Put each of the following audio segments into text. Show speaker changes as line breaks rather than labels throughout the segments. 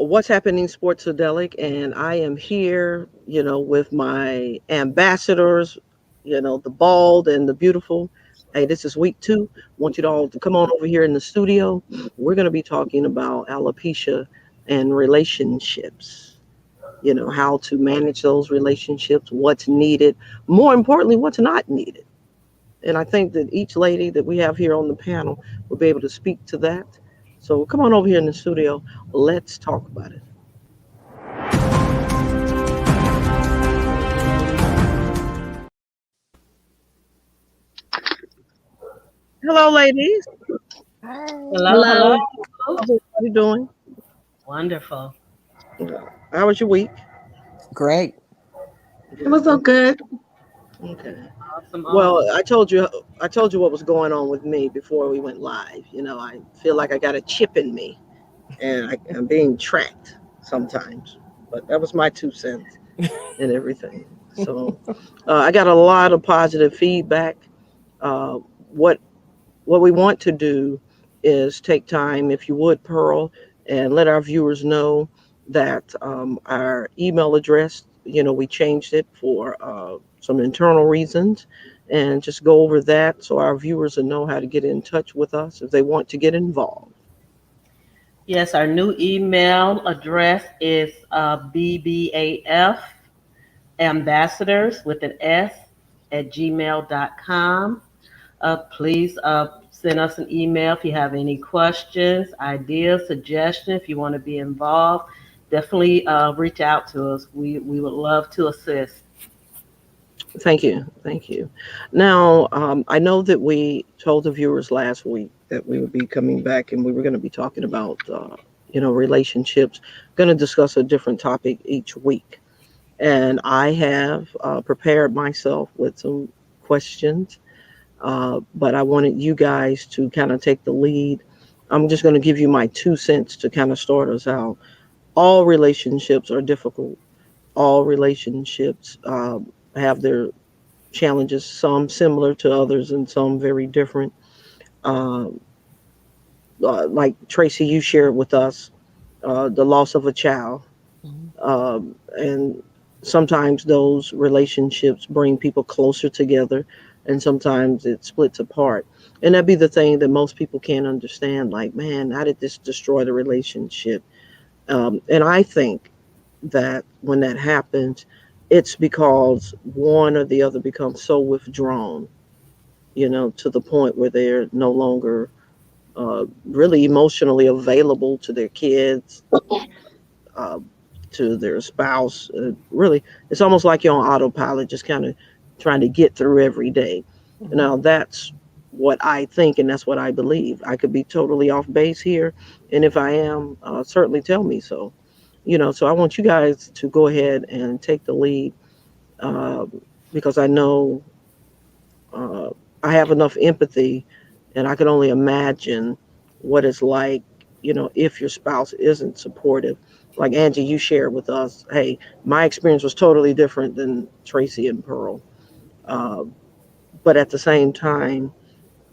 What's happening, Sports-A-Delic, and I am here, with my ambassadors, the bald and the beautiful. Hey, this is week 2. Want you to all to come on over here in the studio. We're going to be talking about alopecia and relationships. How to manage those relationships, what's needed, more importantly, what's not needed. And I think that each lady that we have here on the panel will be able to speak to that. So come on over here in the studio. Let's talk about it. Hello, ladies.
Hi.
Hello, hello.
Hello.
How's everybody doing?
Wonderful.
How was your week?
Great.
Yeah.
It was all good.
Okay.
Awesome,
Well,
awesome.
I told you what was going on with me before we went live. I feel like I got a chip in me, and I'm being tracked sometimes. But that was my 2 cents and everything. So I got a lot of positive feedback. Uh, what what we want to do is take time, if you would, Pearl, and let our viewers know that our email address, we changed it for some internal reasons, and just go over that so our viewers will know how to get in touch with us if they want to get involved.
Yes, our new email address is BBAF ambassadors with an S at gmail.com. Please send us an email if you have any questions, ideas, suggestions, if you want to be involved. Definitely reach out to us. We would love to assist.
Thank you. Thank you. Now, I know that we told the viewers last week that we would be coming back and we were going to be talking about, relationships, going to discuss a different topic each week. And I have prepared myself with some questions, but I wanted you guys to kind of take the lead. I'm just going to give you my 2 cents to kind of start us out. All relationships are difficult. All relationships have their challenges, some similar to others and some very different. Um, like Tracy, you shared with us the loss of a child.
Mhm.
And sometimes those relationships bring people closer together, and sometimes it splits apart. And that'd be the thing that most people can't understand. Like, man, how did this destroy the relationship? And I think that when that happens, it's because one or the other becomes so withdrawn, to the point where they're no longer really emotionally available to their kids, uh, to their spouse. Really, it's almost like you're on autopilot, just kind of trying to get through every day.
Mhm.
Now, that's what I think, and that's what I believe. I could be totally off base here, and if I am, certainly tell me so. So I want you guys to go ahead and take the lead, uh, because I know uh, I have enough empathy, and I can only imagine what it's like, if your spouse isn't supportive. Like Angie, you shared with us, hey, my experience was totally different than Tracy and Pearl. Uh, but at the same time,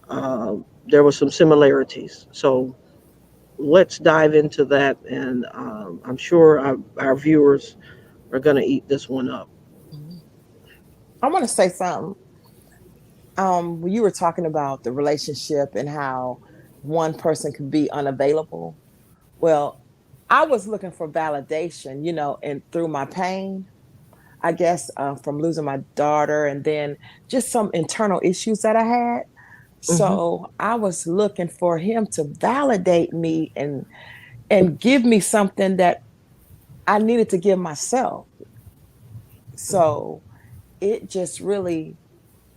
uh, there were some similarities. So let's dive into that, and I'm sure our viewers are going to eat this one up.
Mhm. I want to say something. When you were talking about the relationship and how one person could be unavailable. Well, I was looking for validation, and through my pain, I guess, from losing my daughter and then just some internal issues that I had.
Hmm.
So I was looking for him to validate me and give me something that I needed to give myself. So it just really,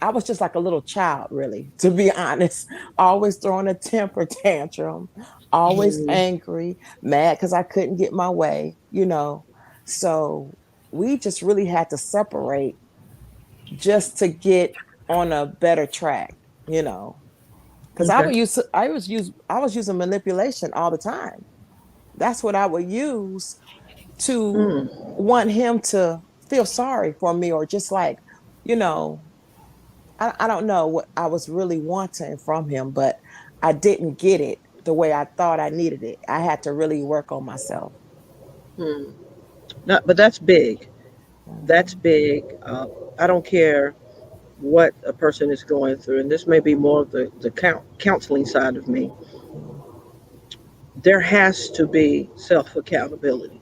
I was just like a little child, really, to be honest. Always throwing a temper tantrum, always
Hmm.
angry, mad because I couldn't get my way. So we just really had to separate just to get on a better track. Because
Okay.
I was using manipulation all the time. That's what I would use to
Mm.
want him to feel sorry for me or just like, you know, I don't know what I was really wanting from him, but I didn't get it the way I thought I needed it. I had to really work on myself.
Hmm. Not, but that's big. That's big. I don't care what a person is going through, and this may be more of the counseling side of me. There has to be self accountability.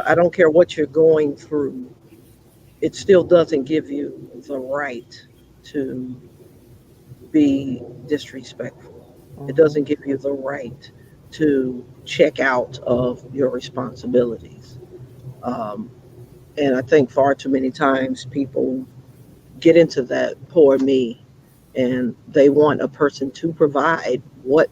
I don't care what you're going through, it still doesn't give you the right to be disrespectful. It
Mm-hmm.
doesn't give you the right to check out of your responsibilities. Um, and I think far too many times people get into that poor me and they want a person to provide what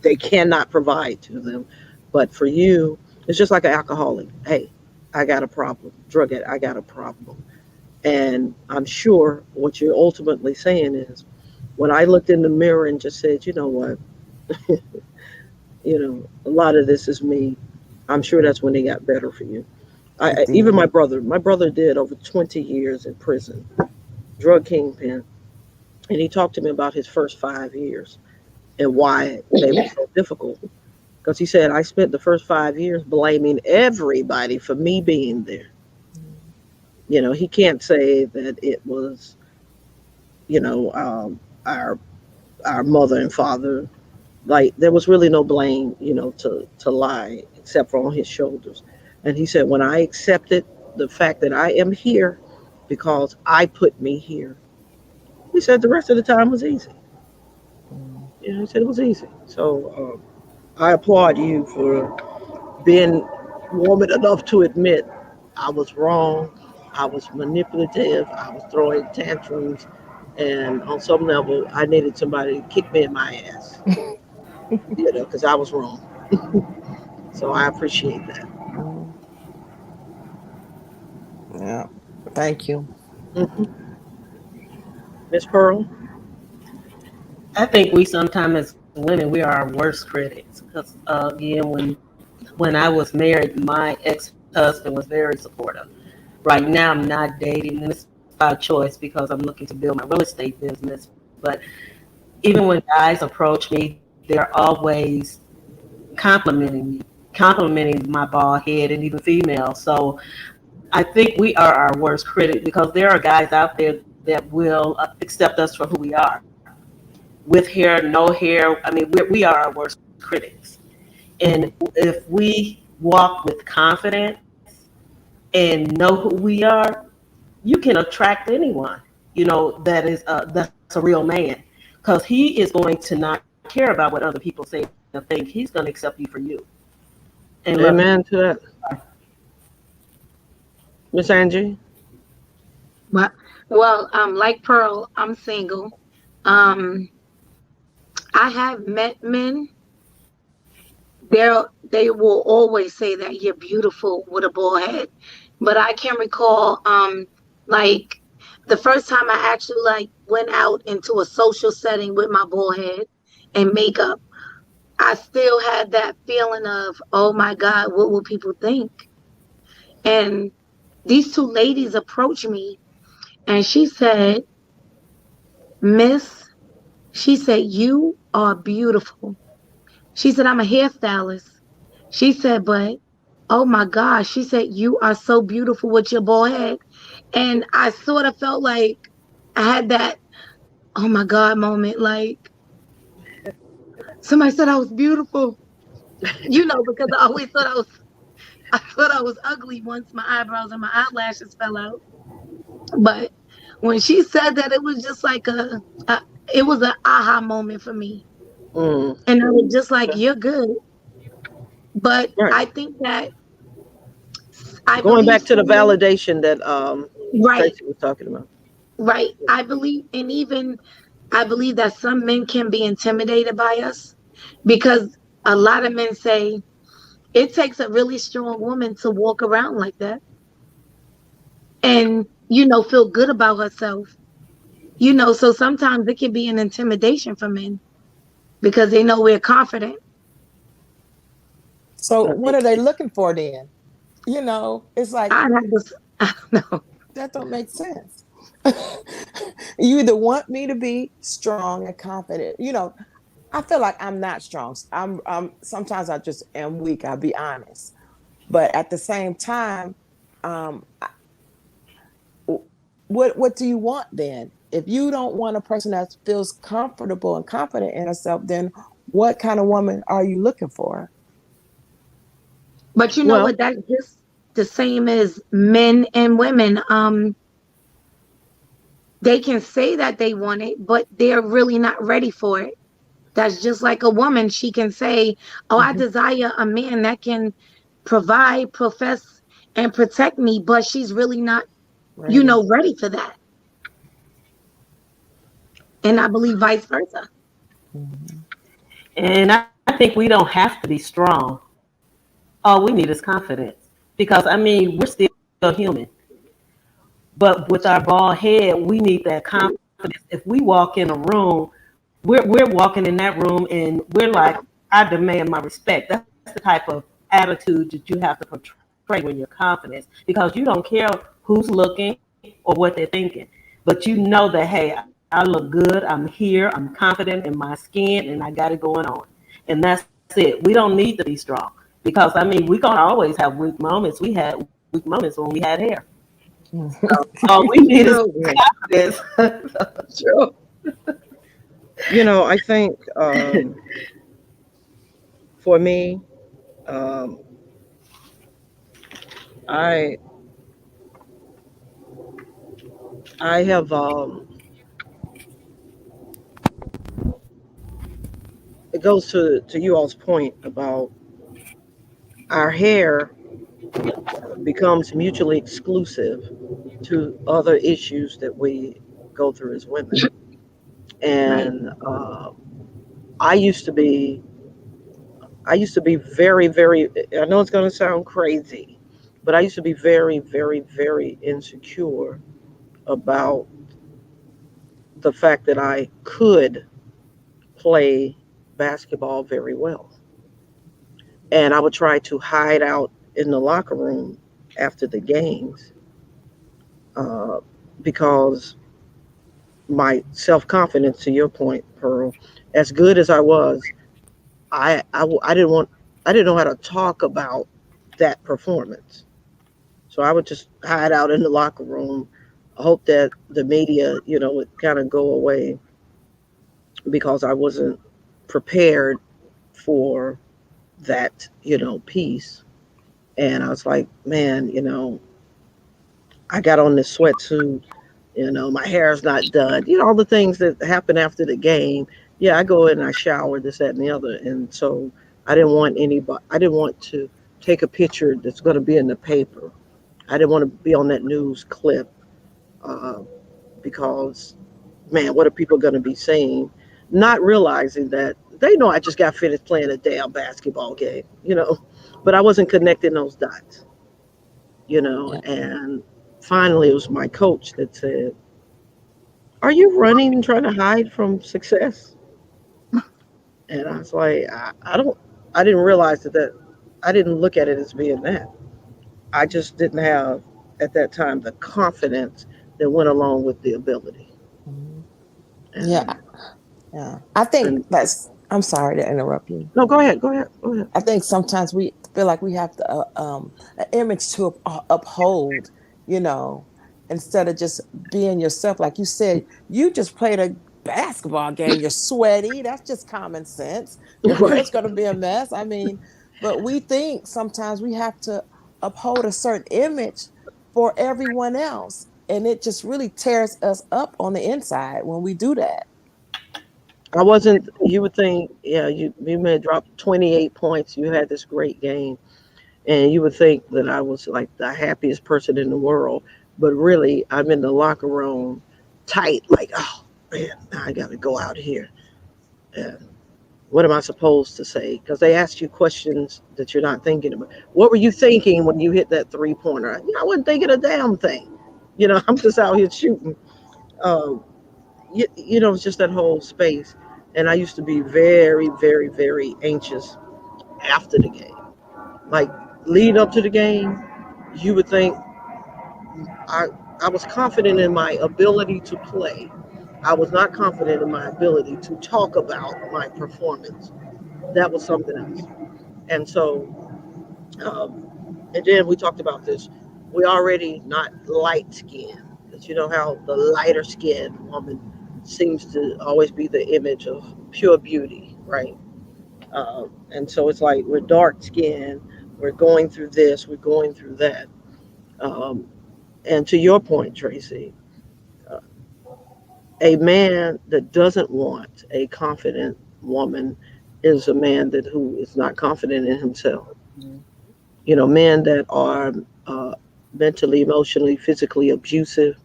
they cannot provide to them. But for you, it's just like an alcoholic. Hey, I got a problem. Drug addict, I got a problem. And I'm sure what you're ultimately saying is when I looked in the mirror and just said, you know what, a lot of this is me. I'm sure that's when it got better for you.
It
Even
did.
my brother did over 20 years in prison, drug kingpin. And he talked to me about his first 5 years and why they were so difficult. Because he said, I spent the first 5 years blaming everybody for me being there. He can't say that it was, you know, um, our our mother and father. Like there was really no blame, to lie except for on his shoulders. And he said, when I accepted the fact that I am here because I put me here, he said the rest of the time was easy. He said it was easy. So I applaud you for being woman enough to admit I was wrong. I was manipulative. I was throwing tantrums. And on some level, I needed somebody to kick me in my ass, because I was wrong. So I appreciate that.
Mm, yeah. Thank you.
Hmm. Miss Pearl?
I think we sometimes as women we are our worst critics because again when I was married, my ex-husband was very supportive. Right now I'm not dating, and it's by choice because I'm looking to build my real estate business. But even when guys approach me, they're always complimenting me, complimenting my bald head, and even females. So I think we are our worst critic because there are guys out there that will accept us for who we are, with hair, no hair. I mean, we are our worst critics. And if we walk with confidence and know who we are, you can attract anyone, that is that's a real man, because he is going to not care about what other people say or think. He's going to accept you for you and love you.
Amen to that. Miss Angie?
Well, like Pearl, I'm single. Um, I have met men. They will always say that you're beautiful with a bald head, but I can recall, like the first time I actually like went out into a social setting with my bald head and makeup. I still had that feeling of, oh my God, what will people think? And these two ladies approached me, and she said, Miss, she said, you are beautiful. She said, I'm a hairstylist. She said, but oh my gosh, she said, you are so beautiful with your bald head. And I sort of felt like I had that, oh my God moment. Like somebody said I was beautiful, because I always thought I thought I was ugly once my eyebrows and my eyelashes fell out. But when she said that, it was just like it was an aha moment for me.
Mm,
And I was just like,
okay.
you're good. But
Right.
I think that I
Going
believe
back to the
some men,
validation that
right,
Tracy was talking about.
right. I believe, and even I believe that some men can be intimidated by us because a lot of men say it takes a really strong woman to walk around like that and, feel good about herself. So sometimes it can be an intimidation for men because they know we're confident.
So
I
what
think
are they looking for then? It's like
I have this, I don't know.
that don't make sense. You either want me to be strong and confident. I feel like I'm not strong. I'm sometimes I just am weak, I'll be honest. But at the same time, um, what do you want then? If you don't want a person that feels comfortable and confident in herself, then what kind of woman are you looking for?
But you know
Well,
what? That's just the same as men and women. They can say that they want it, but they're really not ready for it. That's just like a woman. She can say, "Oh, I
Mhm.
desire a man that can provide, profess, and protect me," but she's really not,
Ready.
ready for that. And I believe vice versa.
Mhm.
And I think we don't have to be strong. All we need is confidence. Because, I mean, we're still human. But with our bald head, we need that confidence. If we walk in a room, we're walking in that room and we're like, I demand my respect. That's the type of attitude that you have to portray when you're confident because you don't care who's looking or what they're thinking. But you know that, hey, I look good, I'm here, I'm confident in my skin, and I got it going on. And that's it. We don't need to be strong because, I mean, we're going to always have weak moments. We had weak moments when we had hair. All we need is
true,
confidence.
true. I think for me, um, I I have it goes to you all's point about our hair becomes mutually exclusive to other issues that we go through as women.
Right.
And I used to be, I used to be very, very. I know it's going to sound crazy, but I used to be very, very, very insecure about the fact that I could play basketball very well, and I would try to hide out in the locker room after the games uh, because my self confidence, to your point, Pearl, as good as I was, I didn't want, I didn't know how to talk about that performance. So I would just hide out in the locker room, hope that the media, would kind of go away because I wasn't prepared for that, piece. And I was like, man, I got on this sweatsuit. My hair's not done. All the things that happen after the game. Yeah, I go in and I shower, this, that, and the other. And so I didn't want anybody, I didn't want to take a picture that's going to be in the paper. I didn't want to be on that news clip uh, because, man, what are people going to be saying? Not realizing that they know I just got finished playing a damn basketball game, but I wasn't connecting those dots,
Yeah.
and finally it was my coach that said, "Are you running and trying to hide from success?" And I was like, I don't, I didn't realize that I didn't look at it as being that. I just didn't have at that time the confidence that went along with the ability.
Mhm. Yeah.
And
Yeah. I think
and
I'm sorry to interrupt you.
no, go ahead, go ahead, go ahead.
I think sometimes we feel like we have to an image to uphold, you know, instead of just being yourself. Like you said, you just played a basketball game. You're sweaty. That's just common sense. Your
Right.
hair's going to be a mess. I mean, but we think sometimes we have to uphold a certain image for everyone else, and it just really tears us up on the inside when we do that.
I wasn't. You would think, yeah, you may have dropped 28 points. You had this great game, and you would think that I was like the happiest person in the world. But really, I'm in the locker room, tight, like, oh man, now I got to go out here. And what am I supposed to say? Because they ask you questions that you're not thinking about. What were you thinking when you hit that 3 pointer? I wasn't thinking a damn thing. I'm just out here shooting. Um, it's just that whole space. And I used to be very, very, very anxious after the game. Like lead up to the game, you would think I I was confident in my ability to play. I was not confident in my ability to talk about my performance. That was something else. And so And then we talked about this. We already not light skinned. Because you know how the lighter skinned woman seems to always be the image of pure beauty, right? And so it's like we're dark skinned, we're going through this, we're going through that. Um, and to your point, Tracy, uh, a man that doesn't want a confident woman is a man that who is not confident in himself.
Mhm.
You know, men that are uh, mentally, emotionally, physically abusive,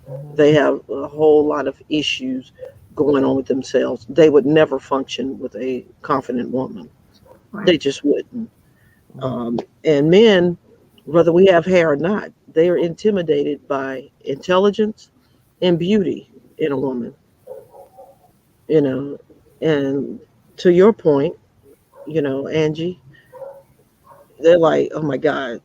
Mhm.
they have a whole lot of issues going on with themselves. They would never function with a confident woman. They
Right.
just wouldn't.
Mhm.
And men, whether we have hair or not, they are intimidated by intelligence and beauty in a woman, you know. And to your point, Angie, they're like, oh my God,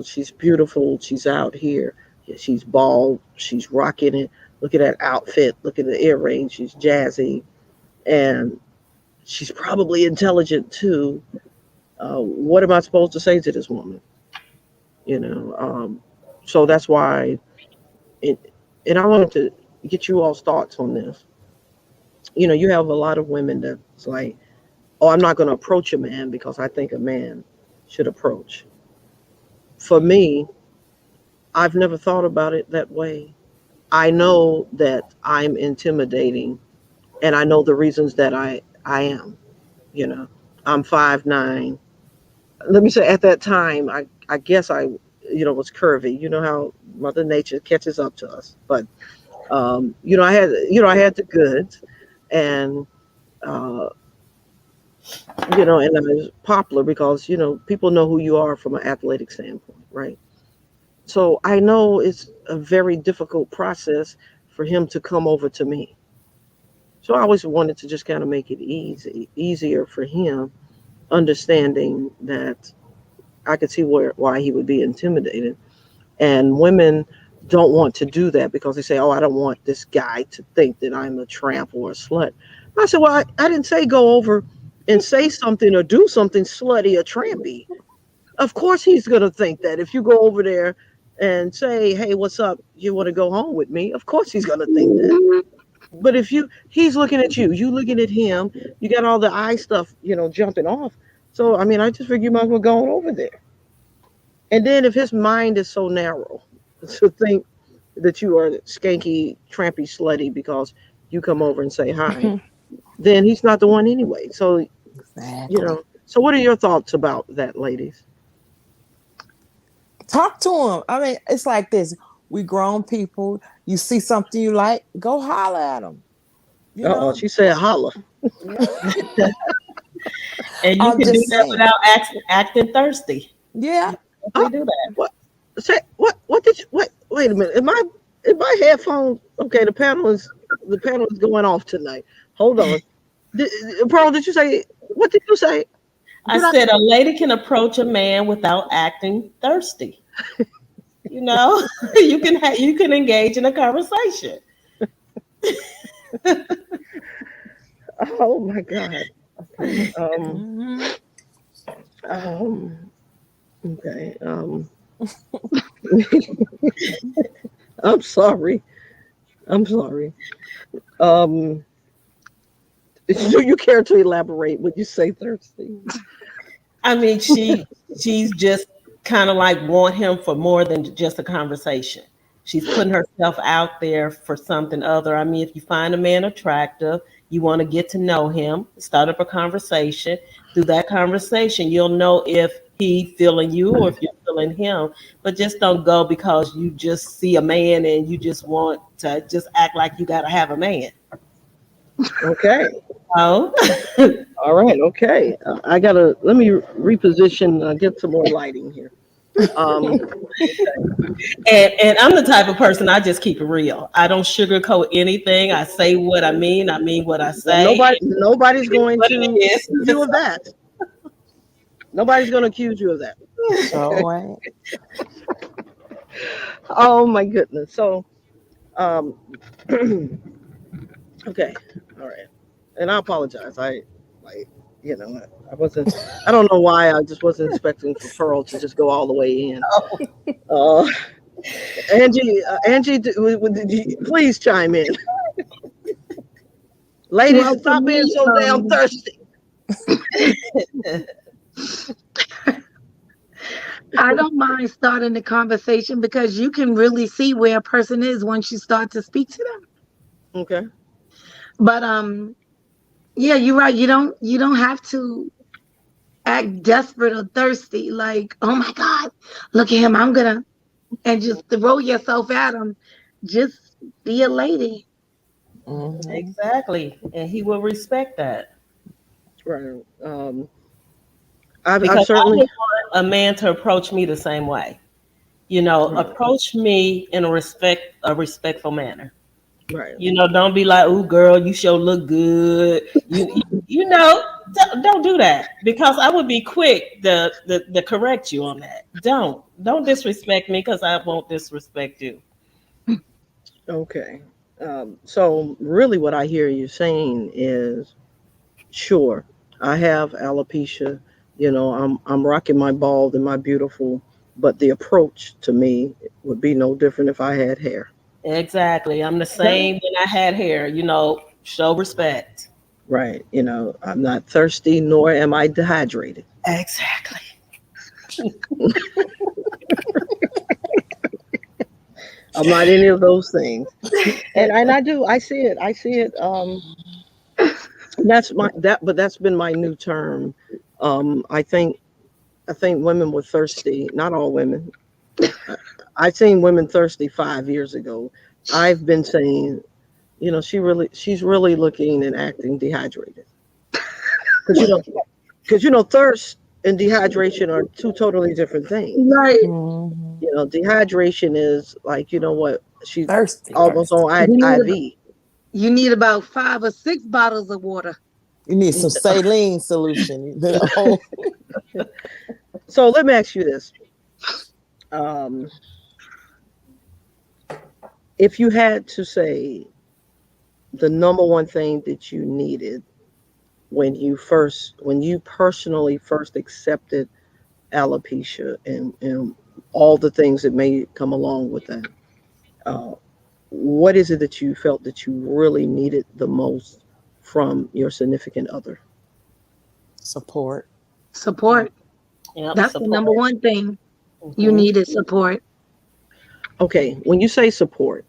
she's beautiful. She's out here. She's bald. She's rocking it. Look at that outfit. Look at the earrings. She's jazzy. And she's probably intelligent too. What am I supposed to say to this woman? You know, so that's why it, and I wanted to get you all's thoughts on this. You have a lot of women that's like, oh, I'm not going to approach a man because I think a man should approach. For me, I've never thought about it that way. I know that I'm intimidating, and I know the reasons that I am. You know, I'm 5'9". Let me say, at that time, I guess I was curvy. You know how Mother Nature catches up to us, but I had the goods, and uh, and I was popular because people know who you are from an athletic standpoint, right? So I know it's a very difficult process for him to come over to me. So I always wanted to just kind of make it easier for him, understanding that I could see why he would be intimidated. And women don't want to do that because they say, "Oh, I don't want this guy to think that I'm a tramp or a slut." I said, "Well, I didn't say go over and say something or do something slutty or trampy. Of course, he's going to think that if you go over there and say, 'Hey, what's up? You want to go home with me?' Of course, he's going to think that.
Mhm.
But if he's looking at you looking at him, you got all the eye stuff, jumping off. So I mean, I just figure you might as well go on over there. And then if his mind is so narrow to think that you are skanky, trampy, slutty because you come over and say hi, then he's not the one anyway. So
Exactly.
So what are your thoughts about that, ladies?
Talk to him. I mean, it's like this. We grown people. You see something you like, go holler at them. You
Uh oh,
know.
she said holla.
And you
I'm
can do
just
that
saying.
without acting thirsty.
Yeah.
You can
Uh,
definitely do that.
what? Say what? What did you? Wait a minute. In my headphones? Okay, the panel is going off tonight. Hold on. Did, Pearl, did you say? What did you say?
I
Did I?
said a lady can approach a man without acting thirsty. You know, you can engage in a conversation.
Oh my God. Okay.
Hmm.
Um. Okay. I'm sorry. I'm sorry. Um. Do you care to elaborate? Would you say thirsty?
I mean, she's just kind of like want him for more than just a conversation. She's putting herself out there for something other. I mean, if you find a man attractive, you want to get to know him, start up a conversation. Through that conversation, you'll know if he feeling you or if you're feeling him. But just don't go because you just see a man and you just want to just act like you got to have a man.
Okay.
Oh.
All right. Okay. I gotta let me reposition. Get some more lighting here. Um. Okay.
And I'm the type of person I just keep it real. I don't sugarcoat anything. I say what I mean. I mean what I
Well,
say.
nobody's
It is
going
what
to
it
accuse you
is.
of that. Nobody's going to accuse you of that. Okay.
So ain't.
Oh my goodness. So, um, okay. All right. And I apologize. I like, I wasn't. I don't know why. I just wasn't expecting for Pearl to just go all the way in. Uh, Angie, please chime in. Ladies,
Well, for
stop being
me,
so damn thirsty.
I don't mind starting the conversation because you can really see where a person is once you start to speak to them.
Okay.
But yeah, you're right. You don't have to act desperate or thirsty. Like, oh my God, look at him. I'm gonna and just throw yourself at him. Just be a lady.
Mhm.
Exactly. And he will respect that.
Right. I've
Because I
certainly.
would want a man to approach me the same way.
Right.
Approach me in a respectful manner.
Right.
Don't be like, "Ooh, girl, you sure look good." Don't do that because I would be quick to correct you on that. Don't disrespect me because I won't disrespect you.
Okay. So really, what I hear you saying is, sure, I have alopecia. I'm rocking my bald and my beautiful, but the approach to me would be no different if I had hair.
Exactly. I'm the same when I had hair. Show respect.
Right. I'm not thirsty nor am I dehydrated.
Exactly.
I'm not any of those things. And I see it. I see it. That's been my new term. I think women were thirsty, not all women. I, I seen women thirsty 5 years ago. I've been saying, she's really looking and acting dehydrated. Because thirst and dehydration are two totally different things.
Right.
Mhm.
Dehydration is like, what, she's
Thirsty,
almost
thirsty.
on
You need about,
IV.
you need about 5 or 6 bottles of water.
You need some saline solution. Oh,
So let me ask you this. Um, if you had to say the number one thing that you needed when you personally first accepted alopecia and all the things that may come along with that, uh, what is it that you felt that you really needed the most from your significant other?
support.
Support.
Yep.
That's the
Support.
number one thing you
Hmm.
need is support.
Okay, when you say support,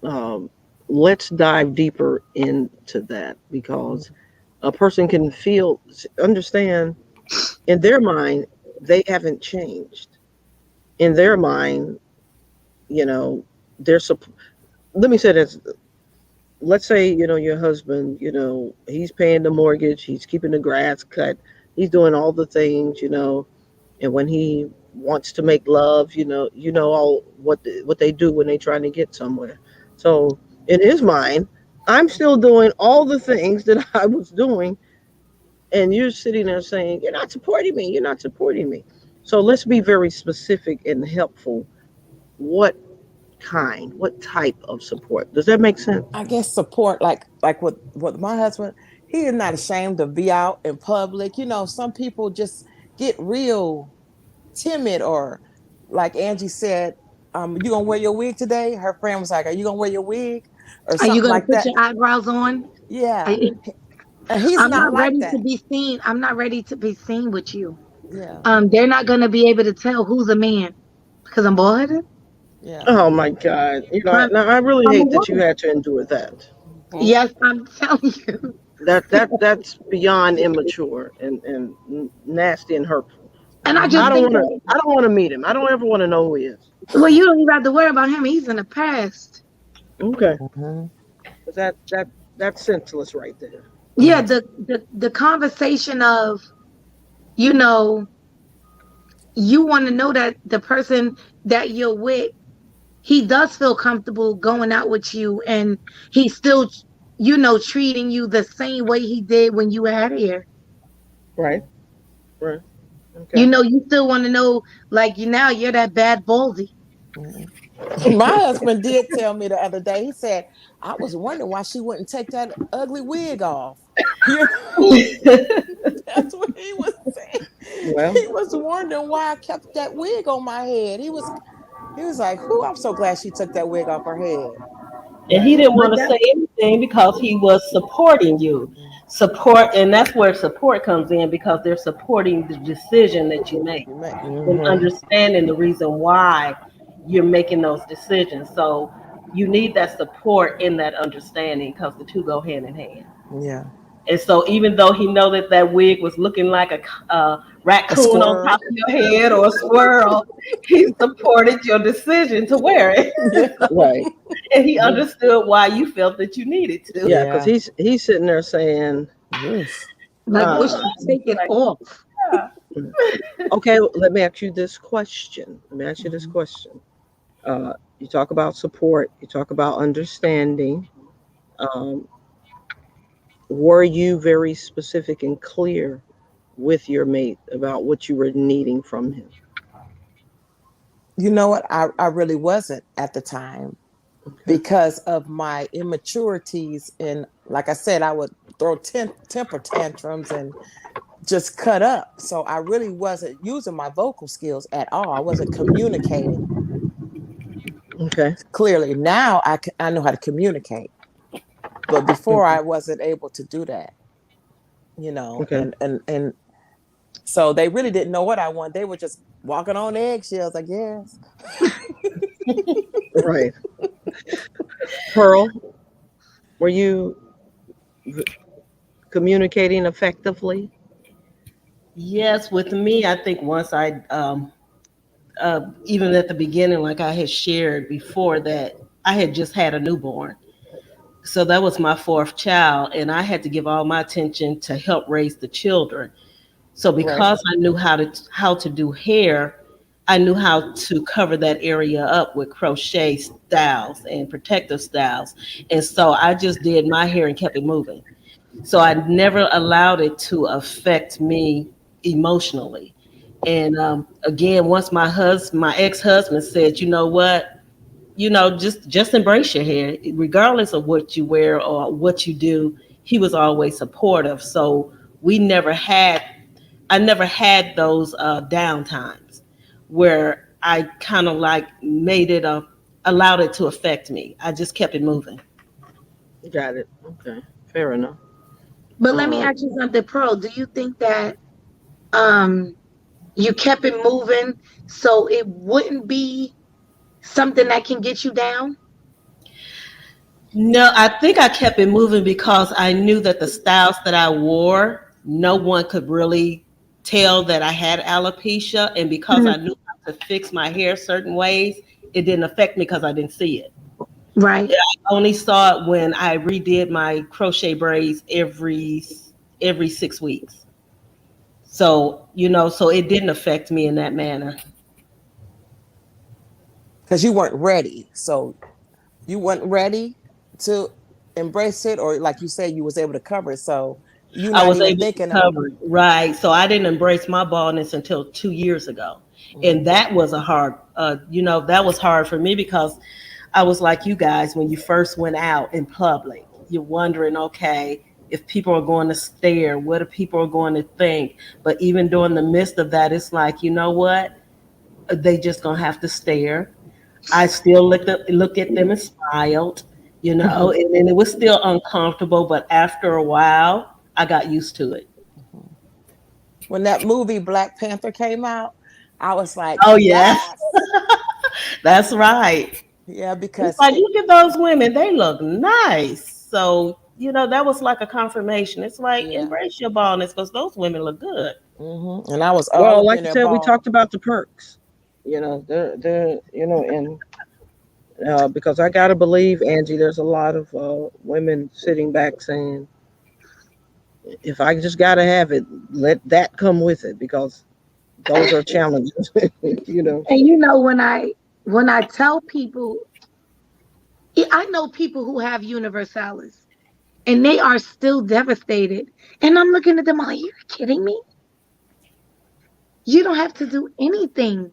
um, let's dive deeper into that because a person can understand in their mind they haven't changed. In their mind, you know, they're let me say this. Let's say, your husband, he's paying the mortgage, he's keeping the grass cut, he's doing all the things, and when he wants to make love, all what they do when they're trying to get somewhere. So in his mind, I'm still doing all the things that I was doing, and you're sitting there saying, "You're not supporting me. You're not supporting me." So let's be very specific and helpful. What what type of support? Does that make sense?
I guess support, like with my husband, he is not ashamed to be out in public. Some people just get real timid, or like Angie said, you gonna wear your wig today? Her friend was like, "Are you gonna wear your wig?" Or
Are you
something
gonna
like
put
that.
your eyebrows on?
Yeah.
I,
And he's
I'm
not
not
like
ready to
that.
be seen. I'm not ready to be seen with you.
Yeah.
They're not gonna be able to tell who's a man because I'm bald headed.
Yeah.
Oh my God!
I'm,
Now I really
I'm a
hate that you
woman.
had to endure that.
Hmm.
Yes, I'm telling you.
That's beyond immature and nasty and hurtful.
And I
I
just
don't
Mhm.
think
want to.
that,
I don't want to meet him. I don't ever want to know who he is.
well, you don't even have to worry about him. He's in the past.
Okay,
Mhm.
'cause that's senseless right there.
Yeah, the conversation of, you know, you want to know that the person that you're with, he does feel comfortable going out with you, and he's still, treating you the same way he did when you had hair.
Right. Right. Okay.
You still want to know, like, now you're that bad baldy.
Mhm. My husband did tell me the other day. He said, "I was wondering why she wouldn't take that ugly wig off." You know, that's what he was saying.
Well,
He was wondering why I kept that wig on my head. He was like, "Who? I'm so glad she took that wig off her head."
And he didn't
But
want to
that
say anything because he was supporting you. Support, and that's where support comes in because they're supporting the decision that you make and
Mm-hmm.
understanding the reason why you're making those decisions. So you need that support in that understanding because the two go hand in hand.
Yeah,
And so even though he know that that wig was looking like a
a
raccoon on top
squirrel.
of your head or a squirrel, he supported your decision to wear it.
Yeah,
right.
And he understood why you felt that you needed to.
Yeah, because
yeah.
he's sitting there saying,
Oof.
like we should
uh,
take it
Like,
off.
yeah.
okay, let me ask you this question. Let me ask you this
Mhm.
question. You talk about support, you talk about understanding. Um, were you very specific and clear with your mate about what you were needing from him?
You know what? I really wasn't at the time
Okay.
because of my immaturities. And like I said, I would throw temper tantrums and just cut up. So I really wasn't using my vocal skills at all. I wasn't communicating
Okay.
clearly. Now I know how to communicate, but before
Okay.
I wasn't able to do that.
Okay.
And so they really didn't know what I want. They were just walking on eggshells, I guess.
Right. Pearl, were you v- communicating effectively?
Yes, with me, I think once even at the beginning, like I had shared before, that I had just had a newborn. So that was my fourth child, and I had to give all my attention to help raise the children. So
Right.
because I knew how to do hair, I knew how to cover that area up with crochet styles and protective styles. And so I just did my hair and kept it moving. So I never allowed it to affect me emotionally. And again, once my ex-husband said, you know what, just embrace your hair, regardless of what you wear or what you do. He was always supportive. So we never had, I never had those down times where I kind of like made it allowed it to affect me. I just kept it moving.
Got it. Okay. Fair enough.
But let me
Um,
ask you something, Pearl. Do you think that um you kept it moving so it wouldn't be something that can get you down?
No, I think I kept it moving because I knew that the styles that I wore, no one could really tell that I had alopecia. And because I knew how to fix my hair certain ways, it didn't affect me because I didn't see it.
Right.
I only saw it when I redid my crochet braids every 6 weeks. So, so it didn't affect me in that manner.
Because you weren't ready. So you weren't ready to embrace it, or like you said, you was able to cover it. So you're
I
not
was
even
able to
thinking of
cover it. Right. So I didn't embrace my baldness until 2 years ago. And
Mhm.
that was that was hard for me because I was like you guys when you first went out in public. You're wondering, okay, if people are going to stare, what are people are going to think? But even during the midst of that, it's like, you know what? They just gonna have to stare. I still look at them and smiled, and it was still uncomfortable, but after a while, I got used to it.
When that movie Black Panther came out, I was like,
Oh yes,
yes,
that's right.
yeah,
It's
because
like look at those women; they look nice. So that was like a confirmation. It's like
yeah,
embrace your baldness because those women look good.
and I was all
well,
up
like
in
you
their
said, we
ball.
talked about the perks. And because I gotta believe, Angie, there's a lot of women sitting back saying, if I just gotta have it, let that come with it because those are challenges. you know.
And when I tell people, I know people who have universalis and they are still devastated. And I'm looking at them like, you're kidding me? You don't have to do anything.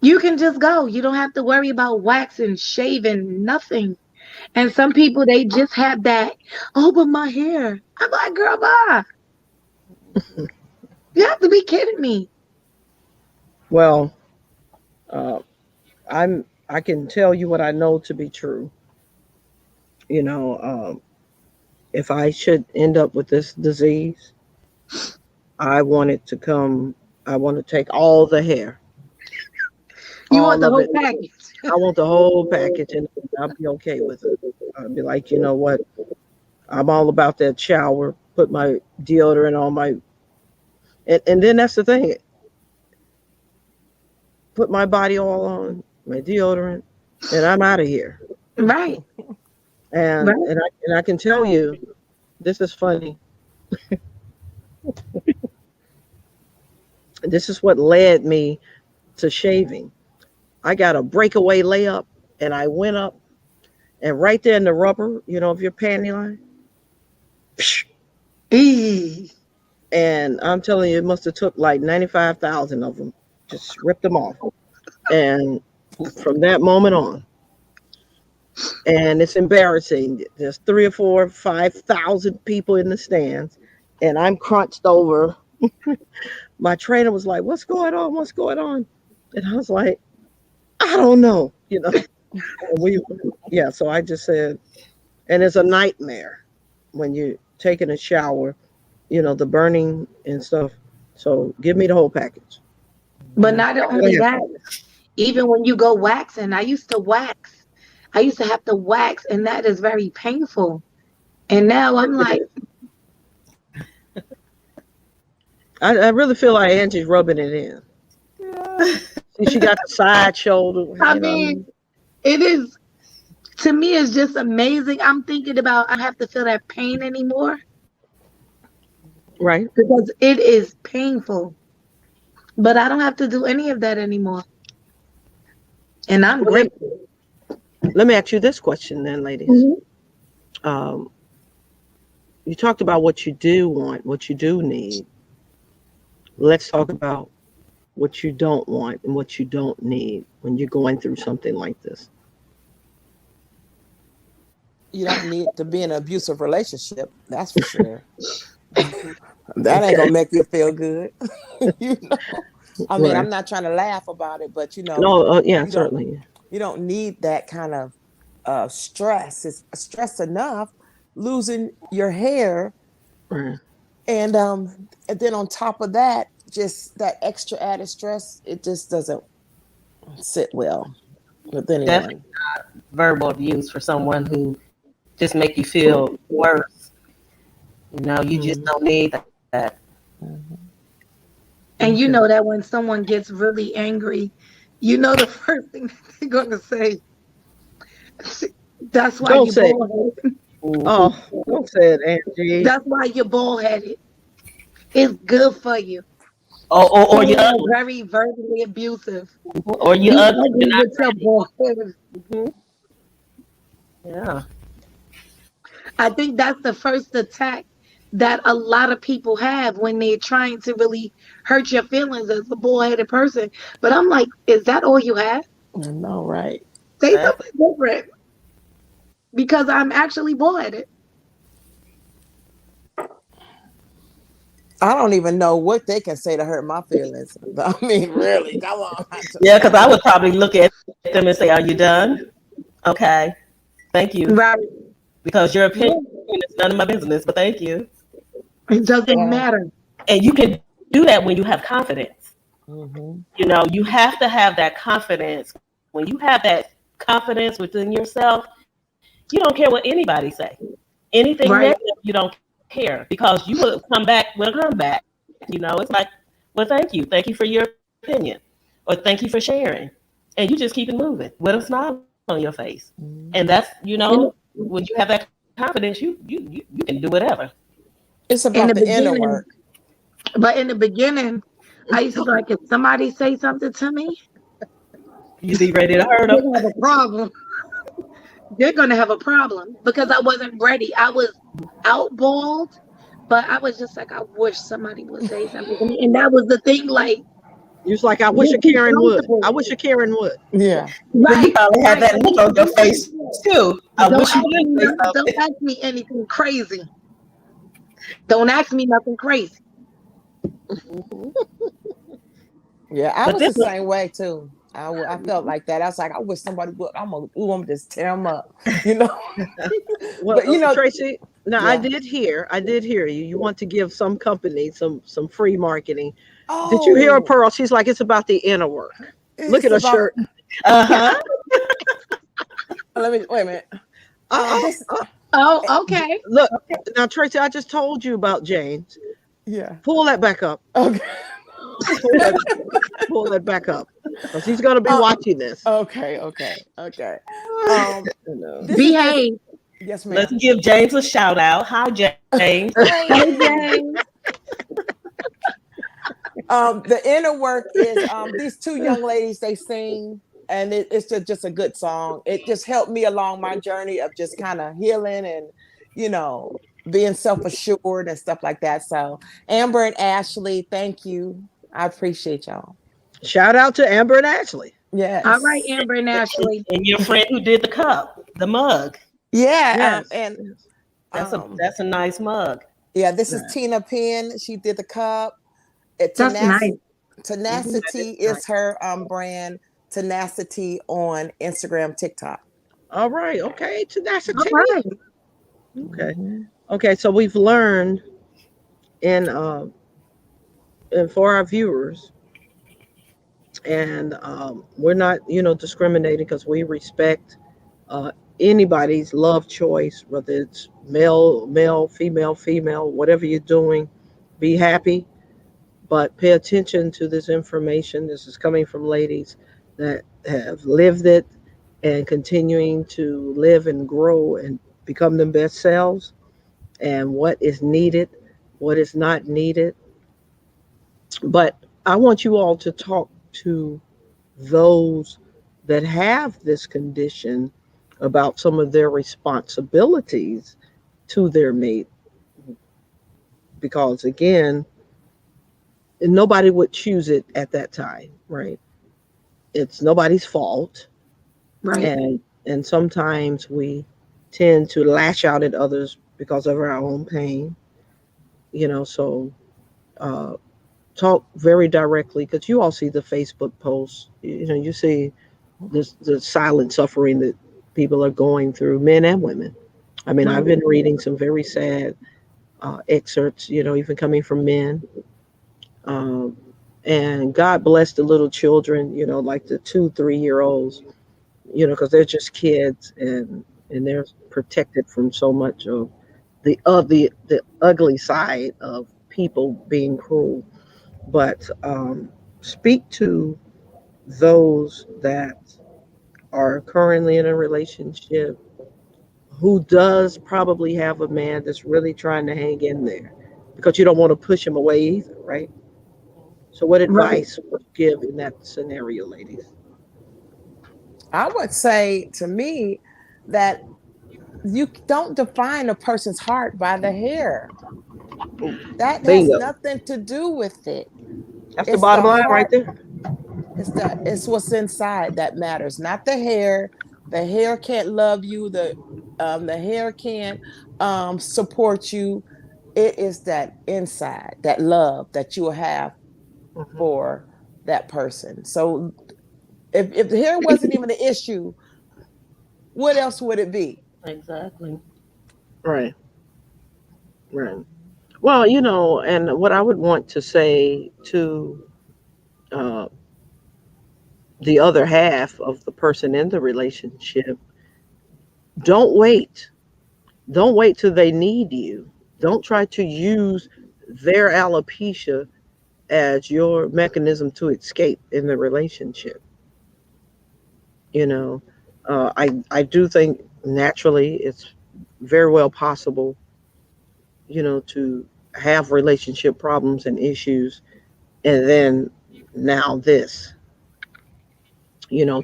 You can just go. You don't have to worry about waxing, shaving, nothing. And some people, they just have that, oh, but my hair. I'm like, girl, bye. You have to be kidding me.
Well, uh, I can tell you what I know to be true. You know, if I should end up with this disease, I want it to come. I want to take all the hair,
You want
all
the
of
whole
it.
package.
I want the whole package, and I'll be okay with it. I'll be like, you know what? I'm all about that shower. Put my deodorant on my, and then that's the thing. Put my body oil on, my deodorant, and I'm out of here.
Right.
And
Right.
I can tell you, this is funny. This is what led me to shaving. I got a breakaway layup, and I went up, and right there in the rubber, of your panty line,
Eee.
and I'm telling you, it must have took like 95,000 of them. Just ripped them off, and from that moment on, and it's embarrassing. There's three or four, 5,000 people in the stands, and I'm crunched over. My trainer was like, "What's going on? What's going on?" And I was like, "I don't know." And yeah. So I just said, and it's a nightmare when you're taking a shower, the burning and stuff. So give me the whole package.
But not
Go
only
ahead.
that, even when you go waxing, I used to wax. I used to have to wax, and that is very painful. And now I'm like,
I really feel like Angie's rubbing it in. See, she got the side shoulder.
I
What I
mean,
mean?
it is, to me, it's just amazing. I'm thinking about, I don't have to feel that pain anymore
Right.
because it is painful. But I don't have to do any of that anymore. And I'm
Well, let,
grateful.
let me ask you this question then, ladies.
Mhm.
Um, you talked about what you do want, what you do need. Let's talk about what you don't want and what you don't need when you're going through something like this.
You don't need to be in an abusive relationship, that's for sure. That ain't
Okay.
gonna make you feel good. you know. I mean,
Right.
I'm not trying to laugh about it, but
No, yeah,
you don't
certainly.
you don't need that kind of stress. It's stress enough losing your hair,
Right.
and then on top of that, just that extra added stress, it just doesn't sit well with
Definitely
anyone.
verbal abuse for someone who just make you feel worse. You just
Mhm.
don't need that.
Mhm.
And you
Okay.
know that when someone gets really angry, you know the first thing that they're going to say, that's why
Don't
you're
say it.
bald headed.
Mhm.
Oh, don't say it, Angie.
That's why you're bald headed. It's good for you.
Or you're
Someone
ugly.
very verbally abusive.
Or you're
You
ugly. You're
ugly
not
with your
pretty.
bald head.
Hmm. Yeah.
I think that's the first attack that a lot of people have when they're trying to really hurt your feelings as a bald-headed person. But I'm like, is that all you have?
I know, right?
Say
Exactly.
something different because I'm actually bald-headed.
I don't even know what they can say to hurt my feelings. I mean, really, come on.
Yeah, because I would probably look at them and say, "Are you done? Okay, thank you."
Right.
Because your opinion
Yeah.
is none of my business. But thank you.
It doesn't
Yeah.
matter.
And you can do that when you have confidence.
Hmm.
You have to have that confidence. When you have that confidence within yourself, you don't care what anybody say. Anything
Right.
negative, you don't care because you will come back with a comeback. It's like, well, thank you for your opinion, or thank you for sharing, and you just keep it moving with a smile on your face. And that's,
In,
when you have that confidence, you can do whatever.
It's
in
about
the
the inner
beginning,
work.
but in the beginning, I used to be like, if somebody say something to me,
You be ready to hurt
they're
them.
gonna have a problem. They're gonna have a problem because I wasn't ready. I was out bald, but I was just like, I wish somebody would say something to me. And that was the thing, like,
You was like, I wish
Just
a
be
Karen would.
comfortable.
I wish a Karen would.
Yeah.
Well, you
Right,
probably had
right.
that look on your face too. I
Don't
wish you
ask
would
me
say
nothing. Don't
something.
ask me anything crazy. Don't ask me nothing crazy.
Mhm.
Yeah, I
But
was
this
the same way too. I felt like that. I was like, I wish somebody would. I'm gonna just tear them up, you know.
Well,
But you know,
Tracy, now
yeah.
I did hear you. You want to give some company some free marketing. Did you hear her,
Oh,
Pearl? She's like, it's about the inner work. Look
it's
at her
about.
shirt.
uh-huh.
Let me wait a minute.
Uh,
This.
uh,
Oh, okay.
Look, now Tracy, I just told you about James.
Yeah.
Pull that back up.
Okay.
Pull that, pull that back up, because he's going to be
uh,
watching this.
okay. Okay. Okay. Um,
You know.
this is just.
Behave.
Yes,
Let's
ma'am.
give James a shout out. Hi, James.
Hey,
Hey.
James.
The inner work is these two young ladies. They sing, and it's just a good song. It just helped me along my journey of just kind of healing and, you know, being self assured and stuff like that. So, Amber and Ashley, thank you. I appreciate y'all.
Shout out to Amber and Ashley.
All right,
Yes.
Amber and Ashley.
And your friend who did the cup, the mug.
Yeah.
Yes.
And
Yes.
um,
That's a nice mug.
yeah, this is
Right.
Tina Penn. She did the cup.
That's nice.
Mhm.
Tenacity
Right.
is her brand. Tenacity on Instagram, TikTok.
All right. Okay.
All
Tenacity.
right.
Okay.
Mhm.
Okay. So we've learned in and for our viewers, and we're not, discriminating, because we respect uh, anybody's love choice, whether it's male, male, female, female, whatever you're doing. Be happy, but pay attention to this information. This is coming from ladies that have lived it and continuing to live and grow and become their best selves, and what is needed, what is not needed. But I want you all to talk to those that have this condition about some of their responsibilities to their mate, because again, nobody would choose it at that time, right? It's nobody's fault.
Right.
And sometimes we tend to lash out at others because of our own pain, so uh, talk very directly, because you all see the Facebook posts. You see the silent suffering that people are going through, men and women. I mean, I've
Right.
been reading some very sad excerpts, even coming from men. Um, and God bless the little children, like the 2, 3 year olds, because they're just kids, and they're protected from so much of the ugly side of people being cruel. But speak to those that are currently in a relationship, who does probably have a man that's really trying to hang in there, because you don't want to push him away either, right? So, what
Right.
advice would you give in that scenario, ladies?
I would say to me that you don't define a person's heart by the hair. That has
Bingo.
nothing to do with it.
That's the
It's
bottom
the
line right
heart.
there.
It's what's inside that matters, not the hair. The hair can't love you. The hair can't support you. It is that inside, that love that you will have
Mhm.
for that person. So if the hair wasn't even the issue, what else would it be?
Exactly.
Right, right. Well, and what I would want to say to uh, the other half of the person in the relationship: don't wait. Don't wait till they need you. Don't try to use their alopecia as your mechanism to escape in the relationship. You know, I do think naturally it's very well possible, to have relationship problems and issues, and then now this,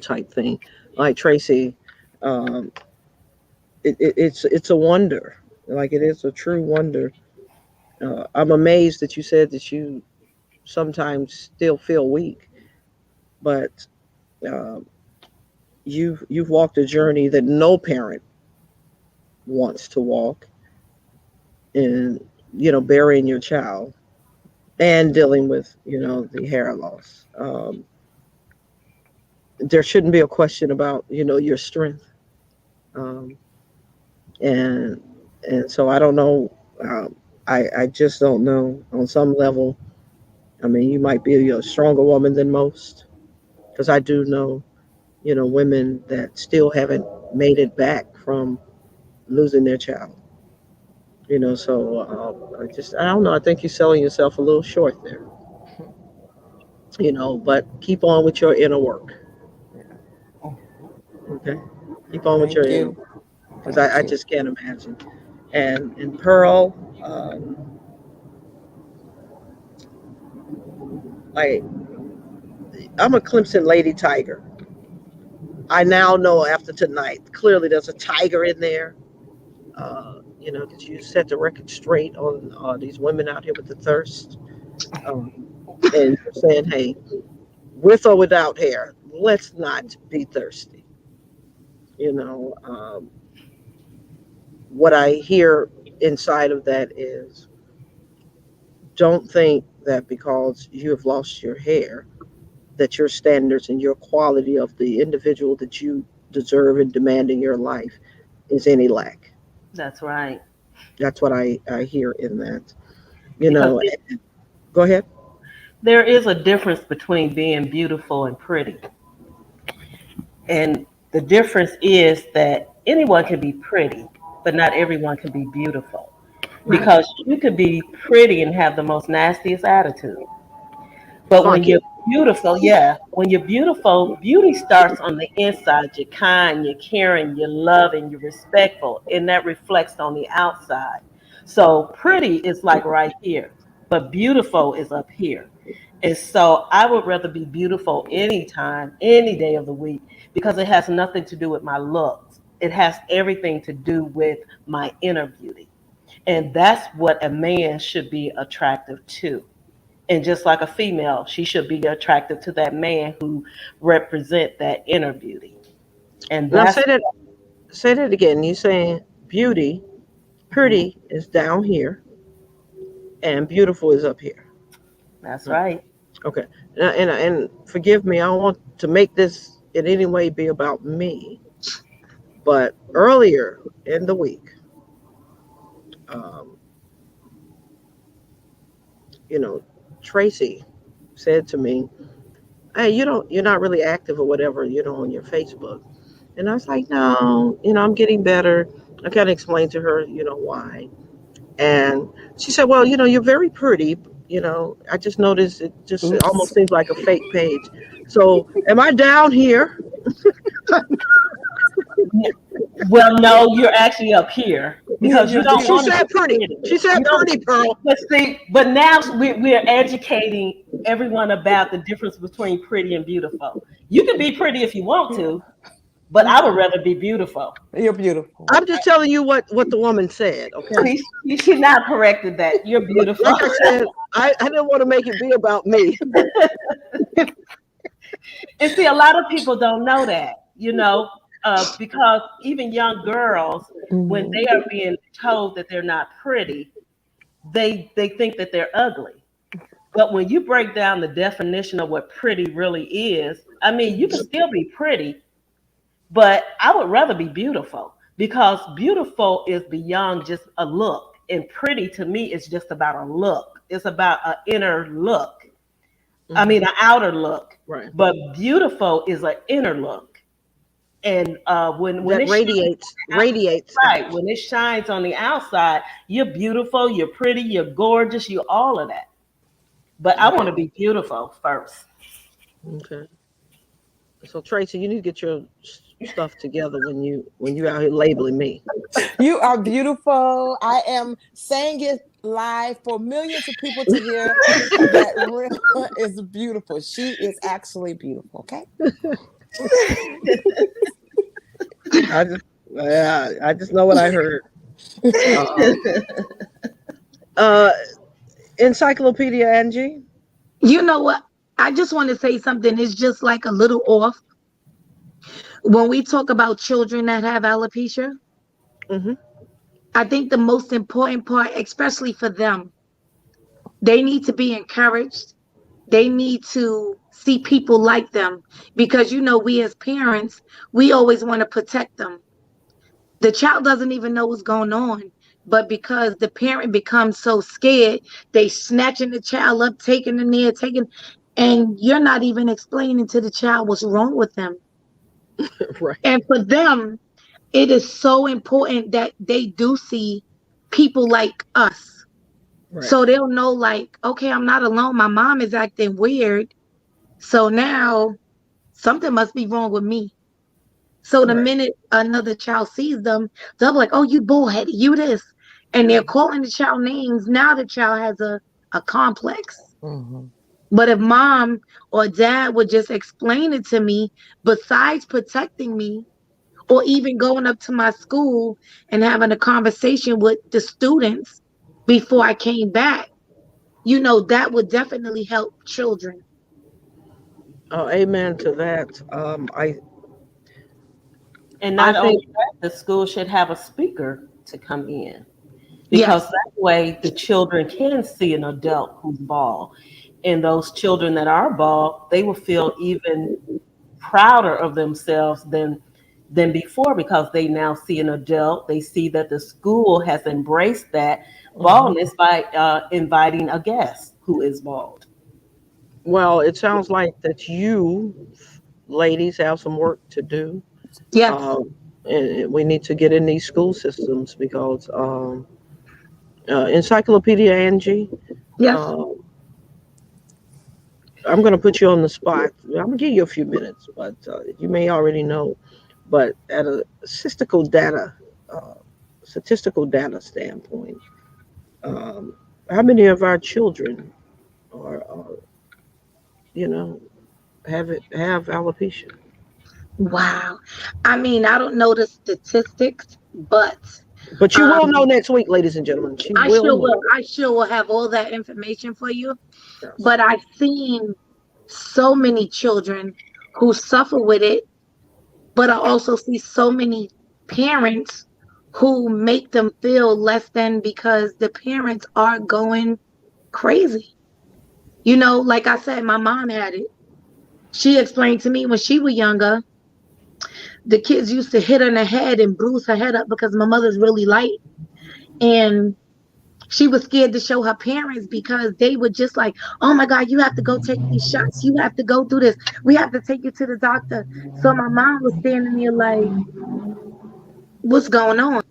type thing. Like Tracy, um, it's a wonder. Like, it is a true wonder. I'm amazed that you said that you sometimes still feel weak, but uh, you've walked a journey that no parent wants to walk, in burying your child and dealing with the hair loss. There shouldn't be a question about your strength, um, and so I don't know. I just don't know. On some level, I mean, you might be a stronger woman than most, because I do know women that still haven't made it back from losing their child. So I don't know. I think you're selling yourself a little short there. But keep on with your inner work.
Yeah.
Okay, keep on with your
Thank
inner
you.
work, because
Thank
I
you.
just can't imagine. And Pearl, like, I'm a Clemson Lady Tiger. I now know after tonight, clearly there's a tiger in there. Because you set the record straight on these women out here with the thirst. Um, and you're saying, hey, with or without hair, let's not be thirsty. You know, um, what I hear inside of that is, don't think that because you have lost your hair, that your standards and your quality of the individual that you deserve and demand in your life is any lack.
That's right.
That's what I hear in that. You
Because
know, go ahead.
there is a difference between being beautiful and pretty. And the difference is that anyone can be pretty, but not everyone can be beautiful.
Right.
Because you could be pretty and have the most nastiest attitude. But when you're
Funky.
beautiful, yeah, when you're beautiful, beauty starts on the inside. You're kind, you're caring, you're loving, you're respectful, and that reflects on the outside. So pretty is like right here, but beautiful is up here. And so I would rather be beautiful anytime, any day of the week, because it has nothing to do with my looks. It has everything to do with my inner beauty. And that's what a man should be attractive to. And just like a female, she should be attracted to that man who represent that inner beauty. And
Now
that's
say that again. You saying beauty, pretty is down here, and beautiful is up here.
that's
Okay.
right.
Okay. And forgive me. I don't want to make this in any way be about me. But earlier in the week, um, you know, Tracy said to me, "Hey, you're not really active or whatever, on your Facebook." And I was like, "No, I'm getting better." I kind of explained to her, why. And she said, "Well, you're very pretty. I just noticed it almost
Oops.
seems like a fake page. So, am I down here?"
Well, no, you're actually up here because you
You're
No,
don't
she
want to
beautiful.
said
be
pretty.
pretty.
She said
You don't.
pretty, Pearl.
But see, but now we're educating everyone about the difference between pretty and beautiful. You can be pretty if you want to, but I would rather be beautiful.
You're beautiful.
I'm just telling you what the woman said. Okay.
You should not corrected that. You're beautiful.
Like I said, I didn't want to make it be about me.
And see, a lot of people don't know that, because even young girls, when
Mhm.
they are being told that they're not pretty, they think that they're ugly. But when you break down the definition of what pretty really is, I mean, you can still be pretty, but I would rather be beautiful because beautiful is beyond just a look. And pretty to me is just about a look. It's about an inner look. I
Hmm.
mean, an outer look.
Right.
But beautiful is an inner look. And when
That
it shines
radiates
right,
out.
when it shines on the outside, you're beautiful, you're pretty, you're gorgeous, you're all of that. But I want
Okay.
to be beautiful first.
Okay. So Tracy, you need to get your stuff together when you out here labeling me.
You are beautiful. I am saying it live for millions of people to hear that Rima is beautiful. She is actually beautiful. Okay.
I just yeah, I just know what I heard. Uh, uh, Encyclopedia Angie.
You know what? I just want to say something. It's just like a little off. When we talk about children that have alopecia,
Hmm.
I think the most important part, especially for them, they need to be encouraged. They need to see people like them because, we as parents, we always want to protect them. The child doesn't even know what's going on. But because the parent becomes so scared, they snatching the child up, taking the near, and you're not even explaining to the child what's wrong with them.
Right.
And for them, it is so important that they do see people like us.
Right.
So they'll know, like, okay, I'm not alone. My mom is acting weird. So now something must be wrong with me. So the
Right.
minute another child sees them, they'll be like, oh, you bullheaded, you this. And they're calling the child names. Now the child has a complex.
Mhm.
But if mom or dad would just explain it to me, besides protecting me, or even going up to my school and having a conversation with the students before I came back, that would definitely help children.
Oh, amen to that.
And
I
not
think,
only that, the school should have a speaker to come in because
Yes,
that way the children can see an adult who's bald. And those children that are bald, they will feel even prouder of themselves than before because they now see an adult. They see that the school has embraced that
Mhm.
baldness by inviting a guest who is bald.
well, it sounds like that you ladies have some work to do.
yes,
Um, and we need to get in these school systems because Encyclopedia Angie,
yes.
uh, I'm going to put you on the spot. I'm going to give you a few minutes, but you may already know. But at a uh, statistical data standpoint, um, how many of our children are you know, have alopecia?
Wow. I mean, I don't know the statistics, but
But you will know
um,
next week, ladies and gentlemen. She
I
will
sure will.
know.
I sure will have all that information for you.
Yes.
But I've seen so many children who suffer with it, but I also see so many parents who make them feel less than because the parents are going crazy. Like I said, my mom had it. She explained to me when she was younger, the kids used to hit her in the head and bruise her head up because my mother's really light. And she was scared to show her parents because they were just like, oh my God, you have to go take these shots. You have to go through this. We have to take you to the doctor. So my mom was standing there like, what's going on?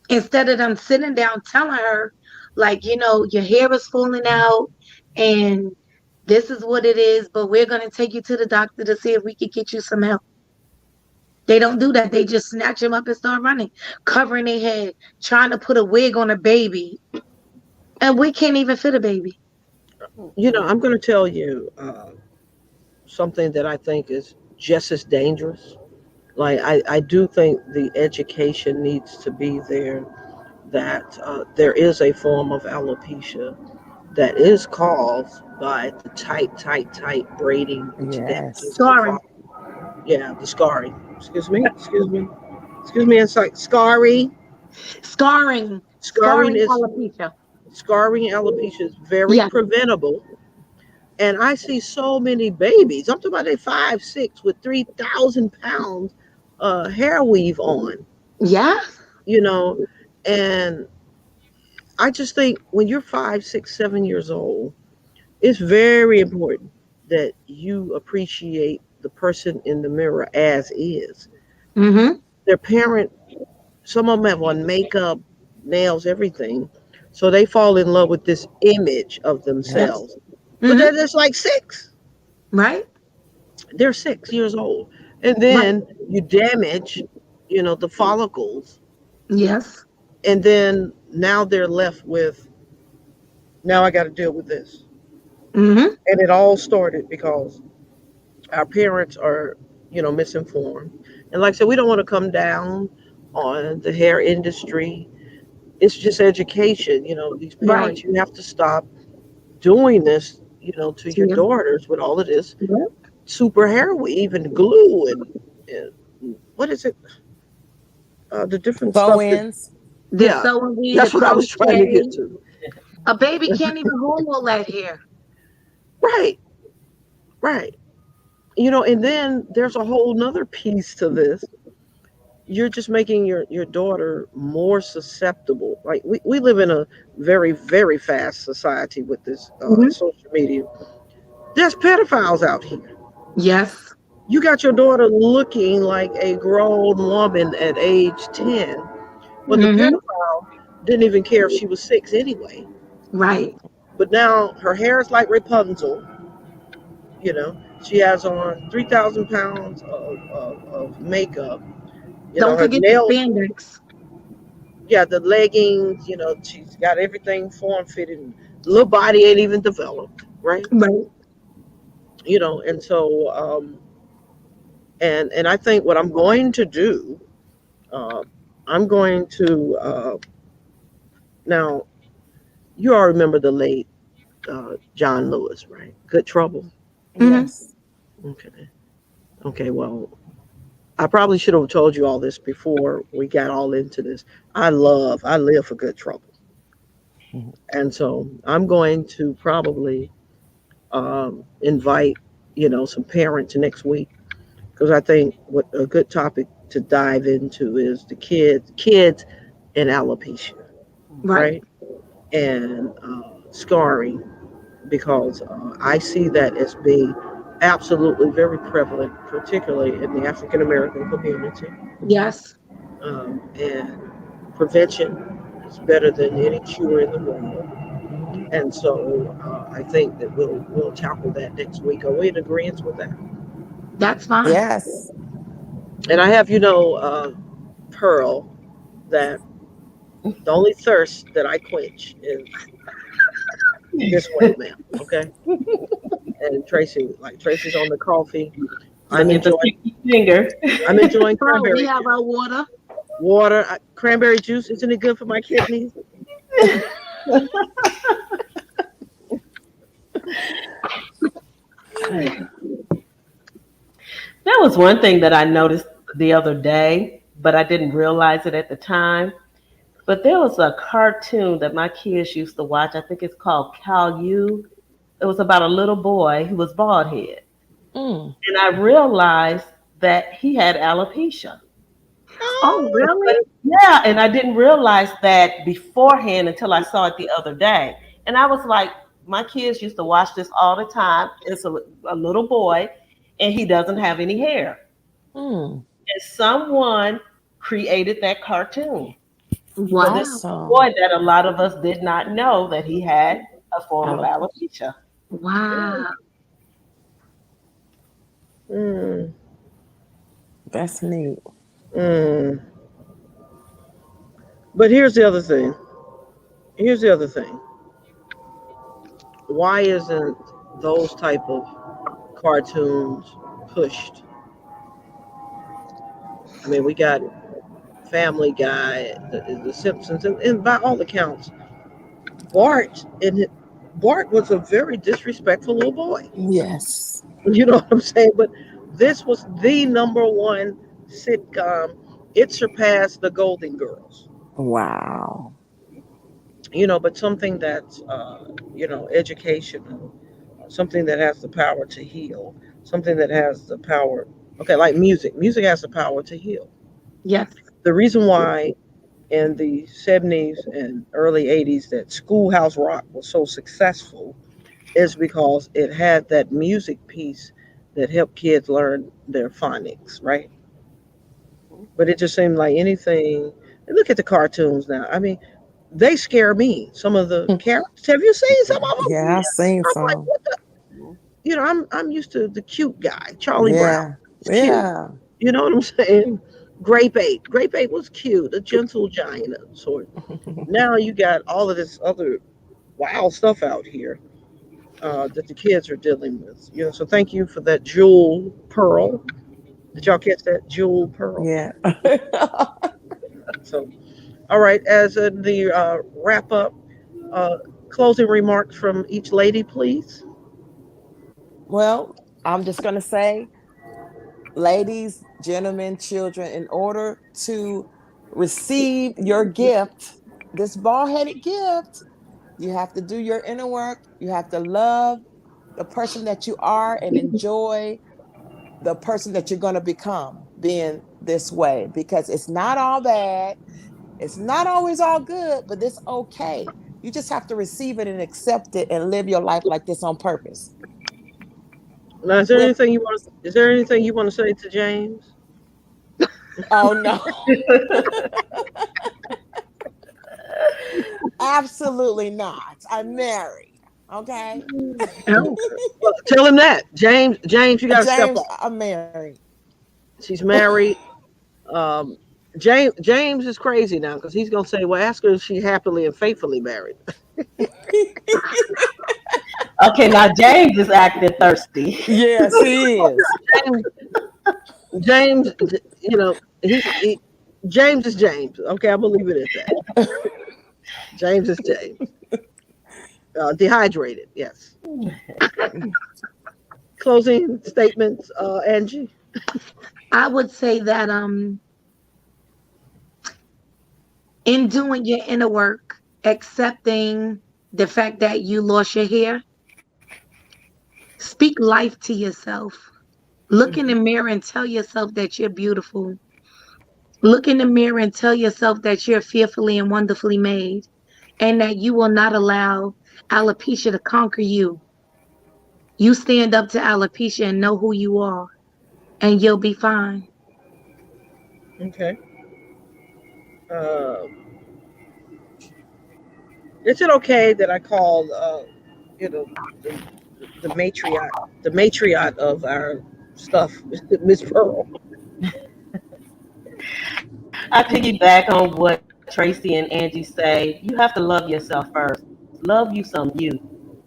Instead of them sitting down telling her, like, your hair is falling out and this is what it is, but we're going to take you to the doctor to see if we can get you some help. They don't do that. They just snatch them up and start running, covering their head, trying to put a wig on a baby. And we can't even fit a baby.
I'm going to tell you something that I think is just as dangerous. Like, I do think the education needs to be there that there is a form of alopecia that is caused by the tight braiding, which
Yes.
damages the
Scarring,
follicle. Yeah, the scarring. Excuse me. It's like scarring.
scarring,
Scarring
scarring
is
alopecia.
Scarring alopecia is very
Yes.
preventable. And I see so many babies. I'm talking about they 5'6" with 3,000 pounds hair weave on,
Yes.
you know. And I just think when you're 5, 6, 7 years old, it's very important that you appreciate the person in the mirror as is.
Mm-hmm.
Their parent, some of them have on makeup, nails, everything. So they fall in love with this image of
Yes.
Yes.
themselves. But
Mm-hmm.
they're just like 6.
Right.
They're 6 years old. And
Right.
then you damage, the follicles.
Yes.
And then now they're left with, now I got to deal with this.
Mm-hmm.
And it all started because our parents are, misinformed. And like I said, we don't want to come down on the hair industry. It's just education. These
Right.
parents, you have to stop doing this to your
Yeah.
daughters with all of this
Yeah.
super hair weave and glue and what is it? The different
Sew
stuff that,
ins.
The
yeah,
sewing bee, the
that's what I was trying to get
crochet.
to.
A baby can't even hold all that hair.
Right, right. And then there's a whole nother piece to this. You're just making your daughter more susceptible. Like we live in a very, very fast society with this
Hmm.
social media. There's pedophiles out here.
Yes.
You got your daughter looking like a grown woman at age 10, but the
Hmm.
pedophile didn't even care if she was 6 anyway.
Right.
But now her hair is like Rapunzel. She has on 3,000 pounds of makeup.
Don't
Her
forget the
nails,
spandex.
yeah, the leggings, she's got everything form fitted. And little body ain't even developed, right?
Right.
And so, and I think what I'm going to do, uh, I'm going to, now, you all remember the late John Lewis, right? Good Trouble.
Hmm.
Yes.
Okay. Okay. Well, I probably should have told you all this before we got all into this. I live for Good Trouble.
Mhm.
And so I'm going to probably invite, some parents next week because I think what a good topic to dive into is the kids and alopecia,
Right.
right? And scarring because I see that as being absolutely very prevalent, particularly in the African American community.
Yes.
And prevention is better than any cure in the world.
Mhm.
And so I think that we'll tackle that next week. Are we in agreement with that?
That's fine.
Yes.
And I have, Pearl, that the only thirst that I quench is this way, ma'am. Okay. And Tracy, like Tracy's on the coffee. I'm
Look at the
enjoying.
sticky finger.
I'm enjoying
Oh, we
cranberry
have
juice.
our water.
Water, cranberry juice. Isn't it good for my kidneys?
That was one thing that I noticed the other day, but I didn't realize it at the time. But there was a cartoon that my kids used to watch. I think it's called Caillou. It was about a little boy who was bald head.
Mm.
And I realized that he had alopecia.
Oh,
But
really?
yeah, and I didn't realize that beforehand until I saw it the other day. And I was like, my kids used to watch this all the time. It's a little boy, and he doesn't have any hair.
Mm.
And someone created that cartoon for this
Wow.
little
Awesome.
boy that a lot of us did not know that he had a form of
Alopecia.
alopecia.
Wow.
Mm,
That's neat.
mm. But here's the other thing. Here's the other thing. Why isn't those type of cartoons pushed? I mean, we got Family Guy, the Simpsons, and by all accounts, Bart Bart was a very disrespectful little boy.
Yes.
You know what I'm saying? But this was the number one sitcom. It surpassed the Golden Girls.
Wow.
But something that's educational, something that has the power to heal, something that has the power. Okay, like music. Music has the power to heal.
Yes.
The reason why in the 70s and early 80s that Schoolhouse Rock was so successful is because it had that music piece that helped kids learn their phonics, right? But it just seemed like anything. And look at the cartoons now. I mean, they scare me. Some of the characters. Have you seen some of them?
Yeah, I've
Yes.
seen
I'm like,
some.
what the? I'm used to the cute guy, Charlie Brown.
Yeah.
It's cute.
Yeah.
You know what I'm saying? Grape Ape. Grape Ape was cute, a gentle giant of sort. Now you got all of this other wild stuff out here that the kids are dealing with. So thank you for that jewel pearl. Did y'all catch that jewel pearl?
Yeah.
So, all right, as the wrap up, uh, closing remarks from each lady, please.
Well, I'm just going to say, ladies, gentlemen, children, in order to receive your gift, this ball headed gift, you have to do your inner work. You have to love the person that you are and enjoy the person that you're going to become being this way, because it's not all bad. It's not always all good, but it's okay. You just have to receive it and accept it and live your life like this on purpose.
Now,
With,
is there anything you want to say to James?
oh no, absolutely not. I'm married. Okay.
No. Well, tell him that. James, you got to step
James,
up.
I'm married.
She's married. Um, James is crazy now because he's gonna say, "Well, ask her if she happily and faithfully married."
Okay, now James is acting thirsty.
Yes, he is.
James, James, you know, James is James. Okay, I'm gonna leave it at that. James is James. Dehydrated. Yes. Closing statements, Angie.
I would say that in doing your inner work, accepting the fact that you lost your hair, speak life to yourself. Look in the
Mhm.
mirror and tell yourself that you're beautiful. Look in the mirror and tell yourself that you're fearfully and wonderfully made, and that you will not allow alopecia to conquer you. You stand up to alopecia and know who you are, and you'll be fine.
Okay. Uh, is it okay that I call, you know, the, the matriarch of our stuff, Miss Pearl?
I piggyback on what Tracy and Angie say. You have to love yourself first. Love you some you.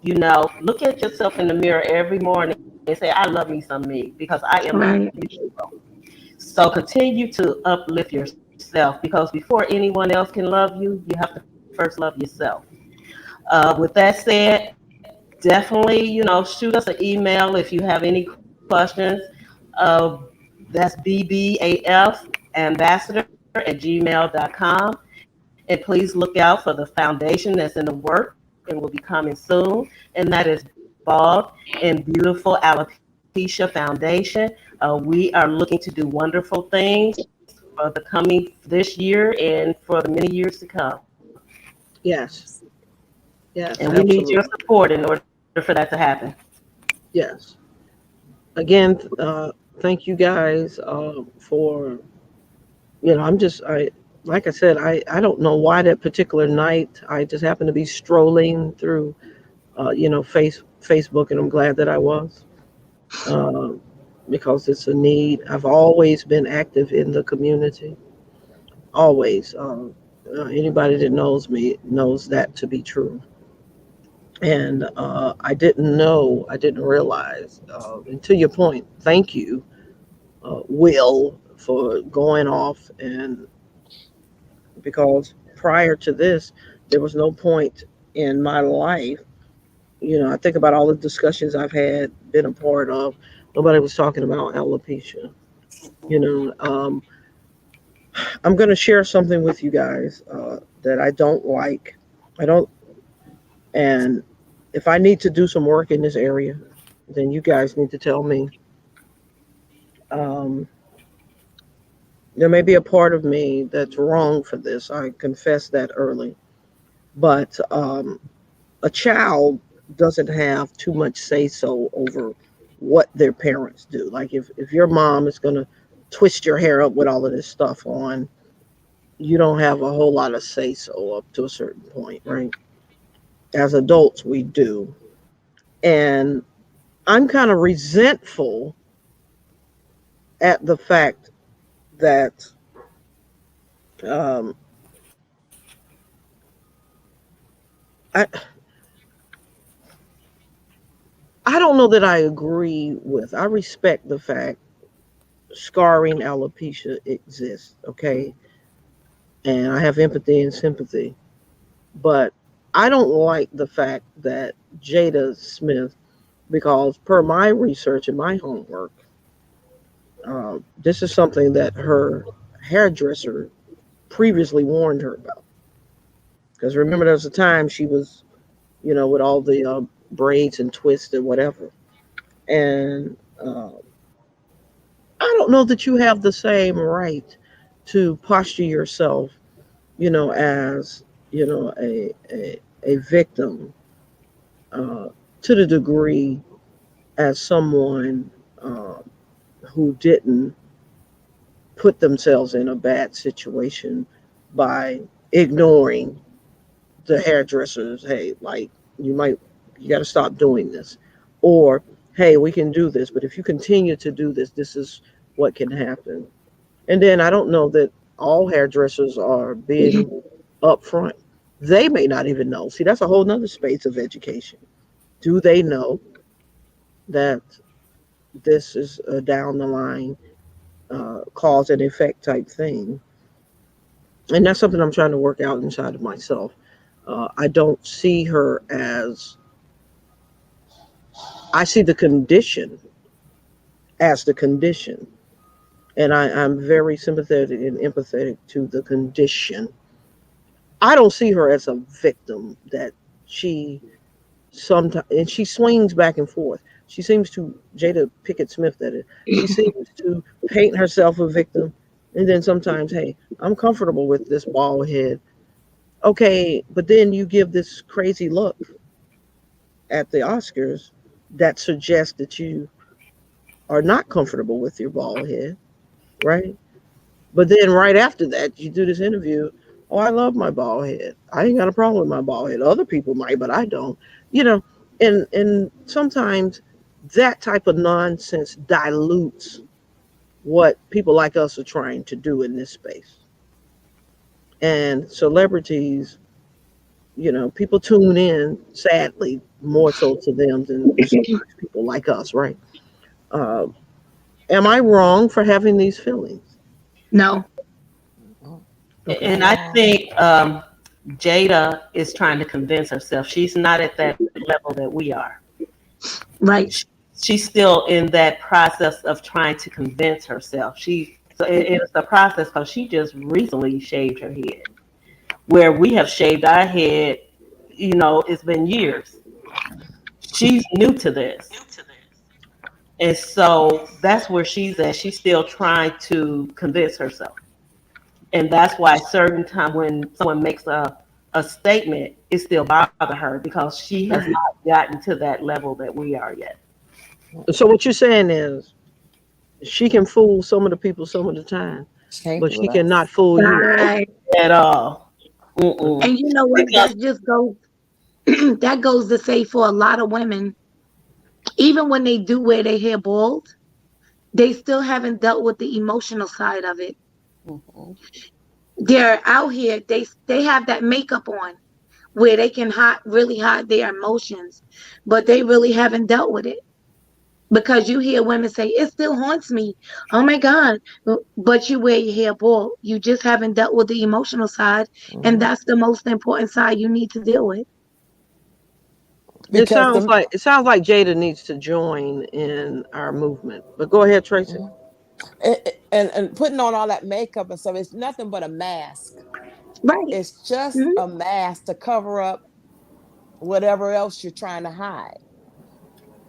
You know, look at yourself in the mirror every morning and say, I love me some me because I am
Right.
beautiful. So continue to uplift yourself because before anyone else can love you, you have to first love yourself. With that said, definitely, shoot us an email if you have any questions. Uh, that's BBAF ambassador at gmail.com. And please look out for the foundation that's in the work and will be coming soon. And that is Bald and Beautiful Alopecia Foundation. We are looking to do wonderful things for the coming this year and for the many years to come.
Yes.
And
Yes.
we need your
Absolutely.
support in order for that to happen.
Yes. Again, thank you guys for, I like I said, I don't know why that particular night I just happened to be strolling through, Facebook, and I'm glad that I was, uh, because it's a need. I've always been active in the community, always. Anybody that knows me knows that to be true. And I didn't realize, and to your point, thank you, Will, for going off. And because prior to this, there was no point in my life. I think about all the discussions I've had, been a part of. Nobody was talking about alopecia. You know, I'm going to share something with you guys that I don't like. I don't, and if I need to do some work in this area, then you guys need to tell me. Um, there may be a part of me that's wrong for this. I confess that early. But a child doesn't have too much say so over what their parents do. Like if your mom is going to twist your hair up with all of this stuff on, you don't have a whole lot of say so up to a certain point, right? As adults, we do. And I'm kind of resentful at the fact that um, I I don't know that I agree with. I respect the fact scarring alopecia exists, okay, and I have empathy and sympathy, but I don't like the fact that Jada Smith because per my research and my homework, this is something that her hairdresser previously warned her about. Because remember, there was a time she was, with all the braids and twists and whatever. And I don't know that you have the same right to posture yourself, as, a victim, uh, to the degree as someone uh, who didn't put themselves in a bad situation by ignoring the hairdressers. Hey, like, you got to stop doing this, or hey, we can do this, but if you continue to do this, this is what can happen. And then I don't know that all hairdressers are being upfront. They may not even know. See, that's a whole nother space of education. Do they know that this is a down the line cause and effect type thing? And that's something I'm trying to work out inside of myself. I don't see her as, I see the condition as the condition. And I'm very sympathetic and empathetic to the condition. I don't see her as a victim that she sometimes, and she swings back and forth. She seems to, Jada Pickett Smith, that is, she seems to paint herself a victim. And then sometimes, hey, I'm comfortable with this bald head. Okay, but then you give this crazy look at the Oscars that suggests that you are not comfortable with your bald head, right? But then right after that, you do this interview. Oh, I love my bald head. I ain't got a problem with my bald head. Other people might, but I don't. You know, and sometimes that type of nonsense dilutes what people like us are trying to do in this space. And celebrities, people tune in, sadly, more so to them than sometimes people like us, right? Uh, am I wrong for having these feelings?
No.
Okay.
And I
No.
think Jada is trying to convince herself. She's not at that level that we are.
Right.
Sh- She's still in that process of trying to convince herself. It's a process because she just recently shaved her head. Where we have shaved our head, it's been years. She's new to this. And so that's where she's at. She's still trying to convince herself. And that's why certain time when someone makes a statement, it still bothers her because she has
Right.
not gotten to that level that we are yet.
So what you're saying is she can fool some of the people some of the time,
She ain't
but she
with
cannot
us.
fool you all.
Right.
At all. Mm-mm.
And you know what?
Because
That just goes that goes to say for a lot of women, even when they do wear their hair bald, they still haven't dealt with the emotional side of it.
Mhm.
They're out here, they have that makeup on where they can really hide their emotions, but they really haven't dealt with it. Because you hear women say, it still haunts me. Oh my God. But you wear your hair bald. You just haven't dealt with the emotional side. And
Hmm.
that's the most important side you need to deal with.
It
Because
sounds
the
like it sounds like Jada needs to join in our movement. But go ahead, Tracy.
mhm. And putting on all that makeup and stuff, it's nothing but a mask.
Right.
It's just
Mhm.
a mask to cover up whatever else you're trying to hide.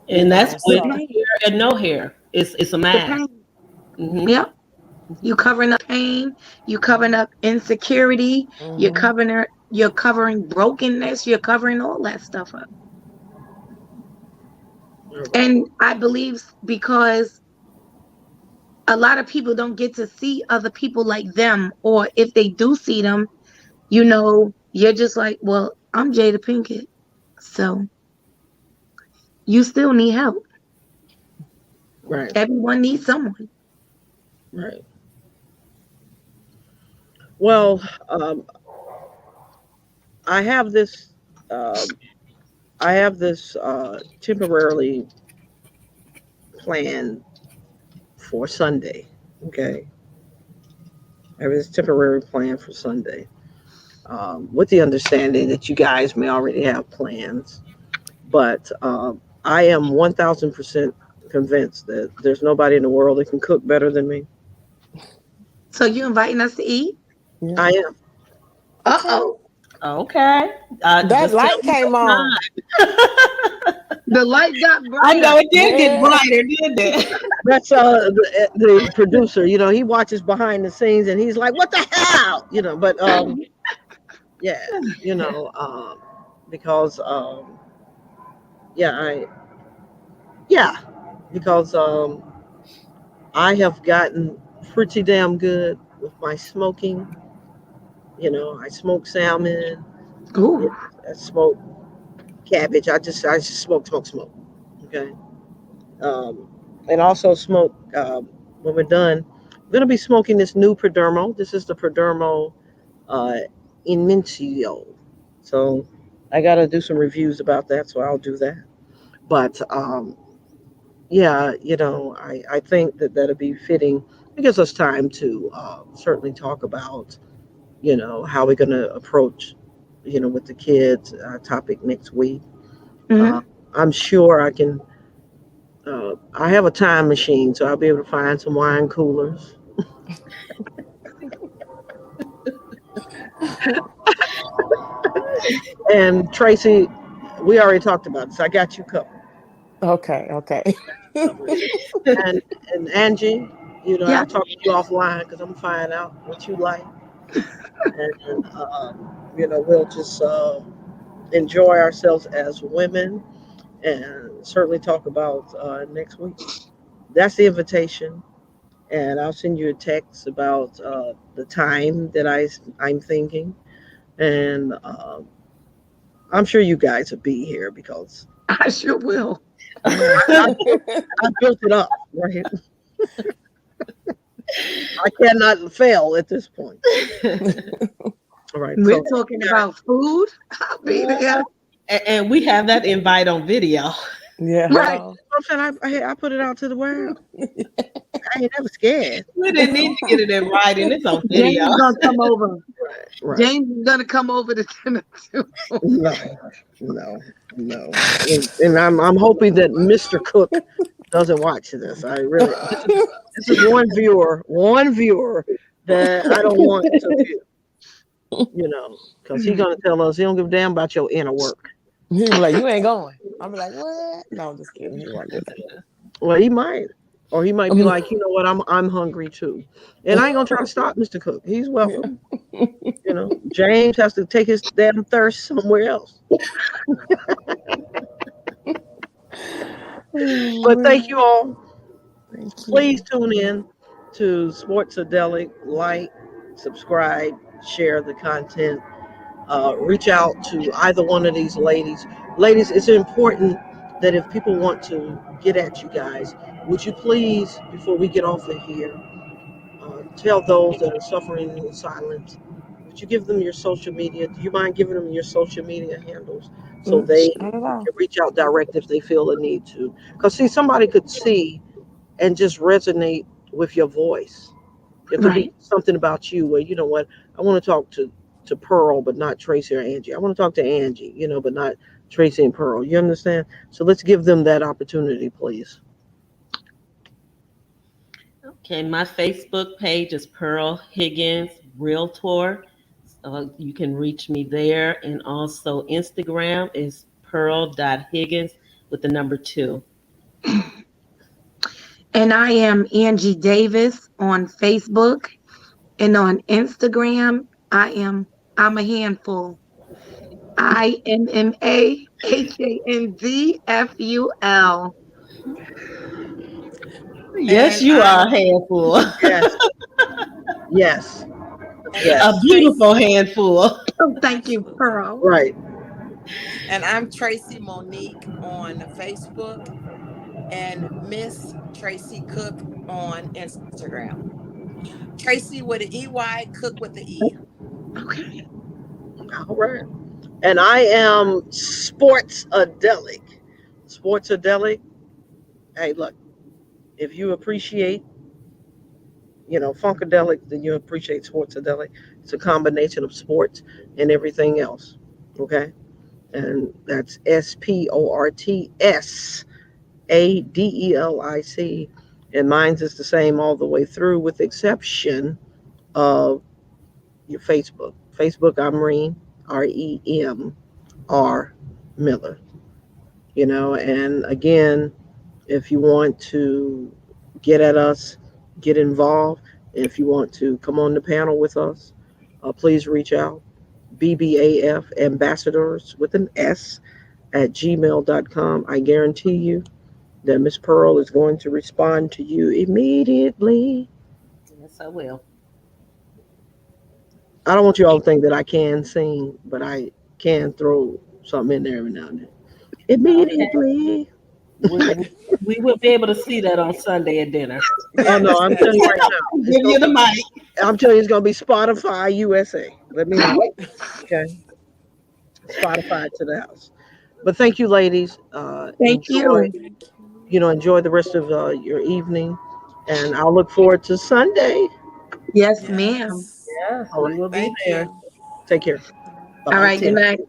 You
And that's
know,
The
with
so
pain.
hair and no hair. It's a
The
mask.
pain.
Hmm.
Yep. You covering up pain. You covering up insecurity.
hmm
You're covering brokenness. You're covering all that stuff up.
All right.
And I believe because a lot of people don't get to see other people like them, or if they do see them, you're just like, well, I'm Jada Pinkett, so you still need help.
Right.
Everyone needs someone.
Right. Well, I have this. Um, I have this temporarily planned for Sunday. Okay, I have this temporary plan for Sunday, with the understanding that you guys may already have plans. But I am 1000% convinced that there's nobody in the world that can cook better than me.
So you inviting us to eat?
Yeah.
I am.
Okay.
Uh-oh.
Okay.
That
Just tell
light
me
came
what
on.
time.
The light got
I know
brighter.
it did get
Yeah.
brighter, didn't it?
That's the producer. He watches behind the scenes and he's like, "What the hell?" But yeah, because yeah, yeah, because I have gotten pretty damn good with my smoking. I smoke salmon.
Ooh.
I smoke cabbage. I just smoke. Okay. Um, and also smoke when we're done. We're gonna be smoking this new Perdermo. This is the Perdermo uh, Inmencio. So I gotta do some reviews about that. So I'll do that. But yeah, I think that that'll be fitting. It gives us time to certainly talk about how we're gonna approach with the kids topic next week. Uh,
Hmm.
I'm sure I can. I have a time machine, so I'll be able to find some wine coolers. And Tracy, we already talked about this. I got you covered.
Okay. Okay.
Covered. And and Angie,
Yeah.
I'll talk to you offline because I'm gonna find out what you like, and we'll just enjoy ourselves as women, and certainly talk about next week. That's the invitation, and I'll send you a text about the time that I'm thinking, and I'm sure you guys will be here because
I sure will.
Yeah.
I, I built it up, right? I cannot fail at this point. All right,
We're
so
talking about food. I'll be there.
And we have that invite on video.
Yeah.
Right.
Hello.
I'm saying I put it out to the world. I ain't never scared.
We didn't need to get it in writing. It's on
James
video.
is gonna come over.
Right, right.
James is gonna come over to dinner too.
No, no, no. And I'm hoping that Mr. Cook doesn't watch this. I really this is one viewer that I don't want to view. Because he's gonna tell us he don't give a damn about your inner work.
He be like, you ain't going. I'll be like, what? No, I'm just kidding. He won't do
Well, he might, or he might be
that.
like, you know what, I'm hungry too, and I ain't gonna try to stop Mr. Cook. He's
Yeah.
welcome. James has to take his damn thirst somewhere else. But thank you all.
Thank
Please
you.
tune in to Sports-A-Delic. Like, subscribe, share the content. Reach out to either one of these ladies. Ladies, it's important that if people want to get at you guys, would you please, before we get off of here, tell those that are suffering in silence, would you give them your social media? Do you mind giving them your social media handles so they
Not at all.
can reach out direct if they feel the need to? Because, see, somebody could see and just resonate with your voice. It could be
Right.
something about you where, you know what, I want to talk to Pearl, but not Tracy or Angie. I want to talk to Angie, but not Tracy and Pearl. You understand? So let's give them that opportunity, please.
Okay, my Facebook page is Pearl Higgins Realtor. You can reach me there. And also Instagram is pearl.higgins with the number 2.
And I am Angie Davis on Facebook and on Instagram. I'm a handful. IMMAHANDFUL.
Yes,
And
you are a
I'm
handful.
Yes, yes,
and
A
I'm
yes.
beautiful
Tracy.
handful.
Oh, thank you, Pearl.
Right.
And I'm Tracy Monique on Facebook and Miss Tracy Cook on Instagram. Tracy with an EY, Cook with the E.
Okay.
All right. And I am Sports-A-Delic. Sports-A-Delic. Hey, look, if you appreciate, Funkadelic, then you appreciate Sports-A-Delic. It's a combination of sports and everything else. Okay. and that's Sports-A-Delic. And mine's is the same all the way through, with the exception of your Facebook. Facebook, I'm Remr Miller. And again, if you want to get at us, get involved, if you want to come on the panel with us, please reach out. BBAF ambassadors with an S at gmail.com. I guarantee you that Miss Pearl is going to respond to you immediately.
Yes, I will.
I don't want you all to think that I can sing, but I can throw something in there every now and then.
Okay.
Immediately.
We will be able to see that on Sunday at dinner.
Oh no,
Yes,
I'm
yes.
telling you right now. It's
Give
gonna
you the
be
mic.
I'm telling you it's gonna be Spotify USA. Let me know. Okay. Spotify to the house. But thank you, ladies.
Thank
Enjoy,
you.
Thank you.
enjoy the rest of your evening, and I'll look forward to Sunday.
Yes, ma'am.
Yes.
Yes,
All
we
right.
will be
Thank
there.
you.
Take care. Bye
All
bye.
right. Good
Take
night.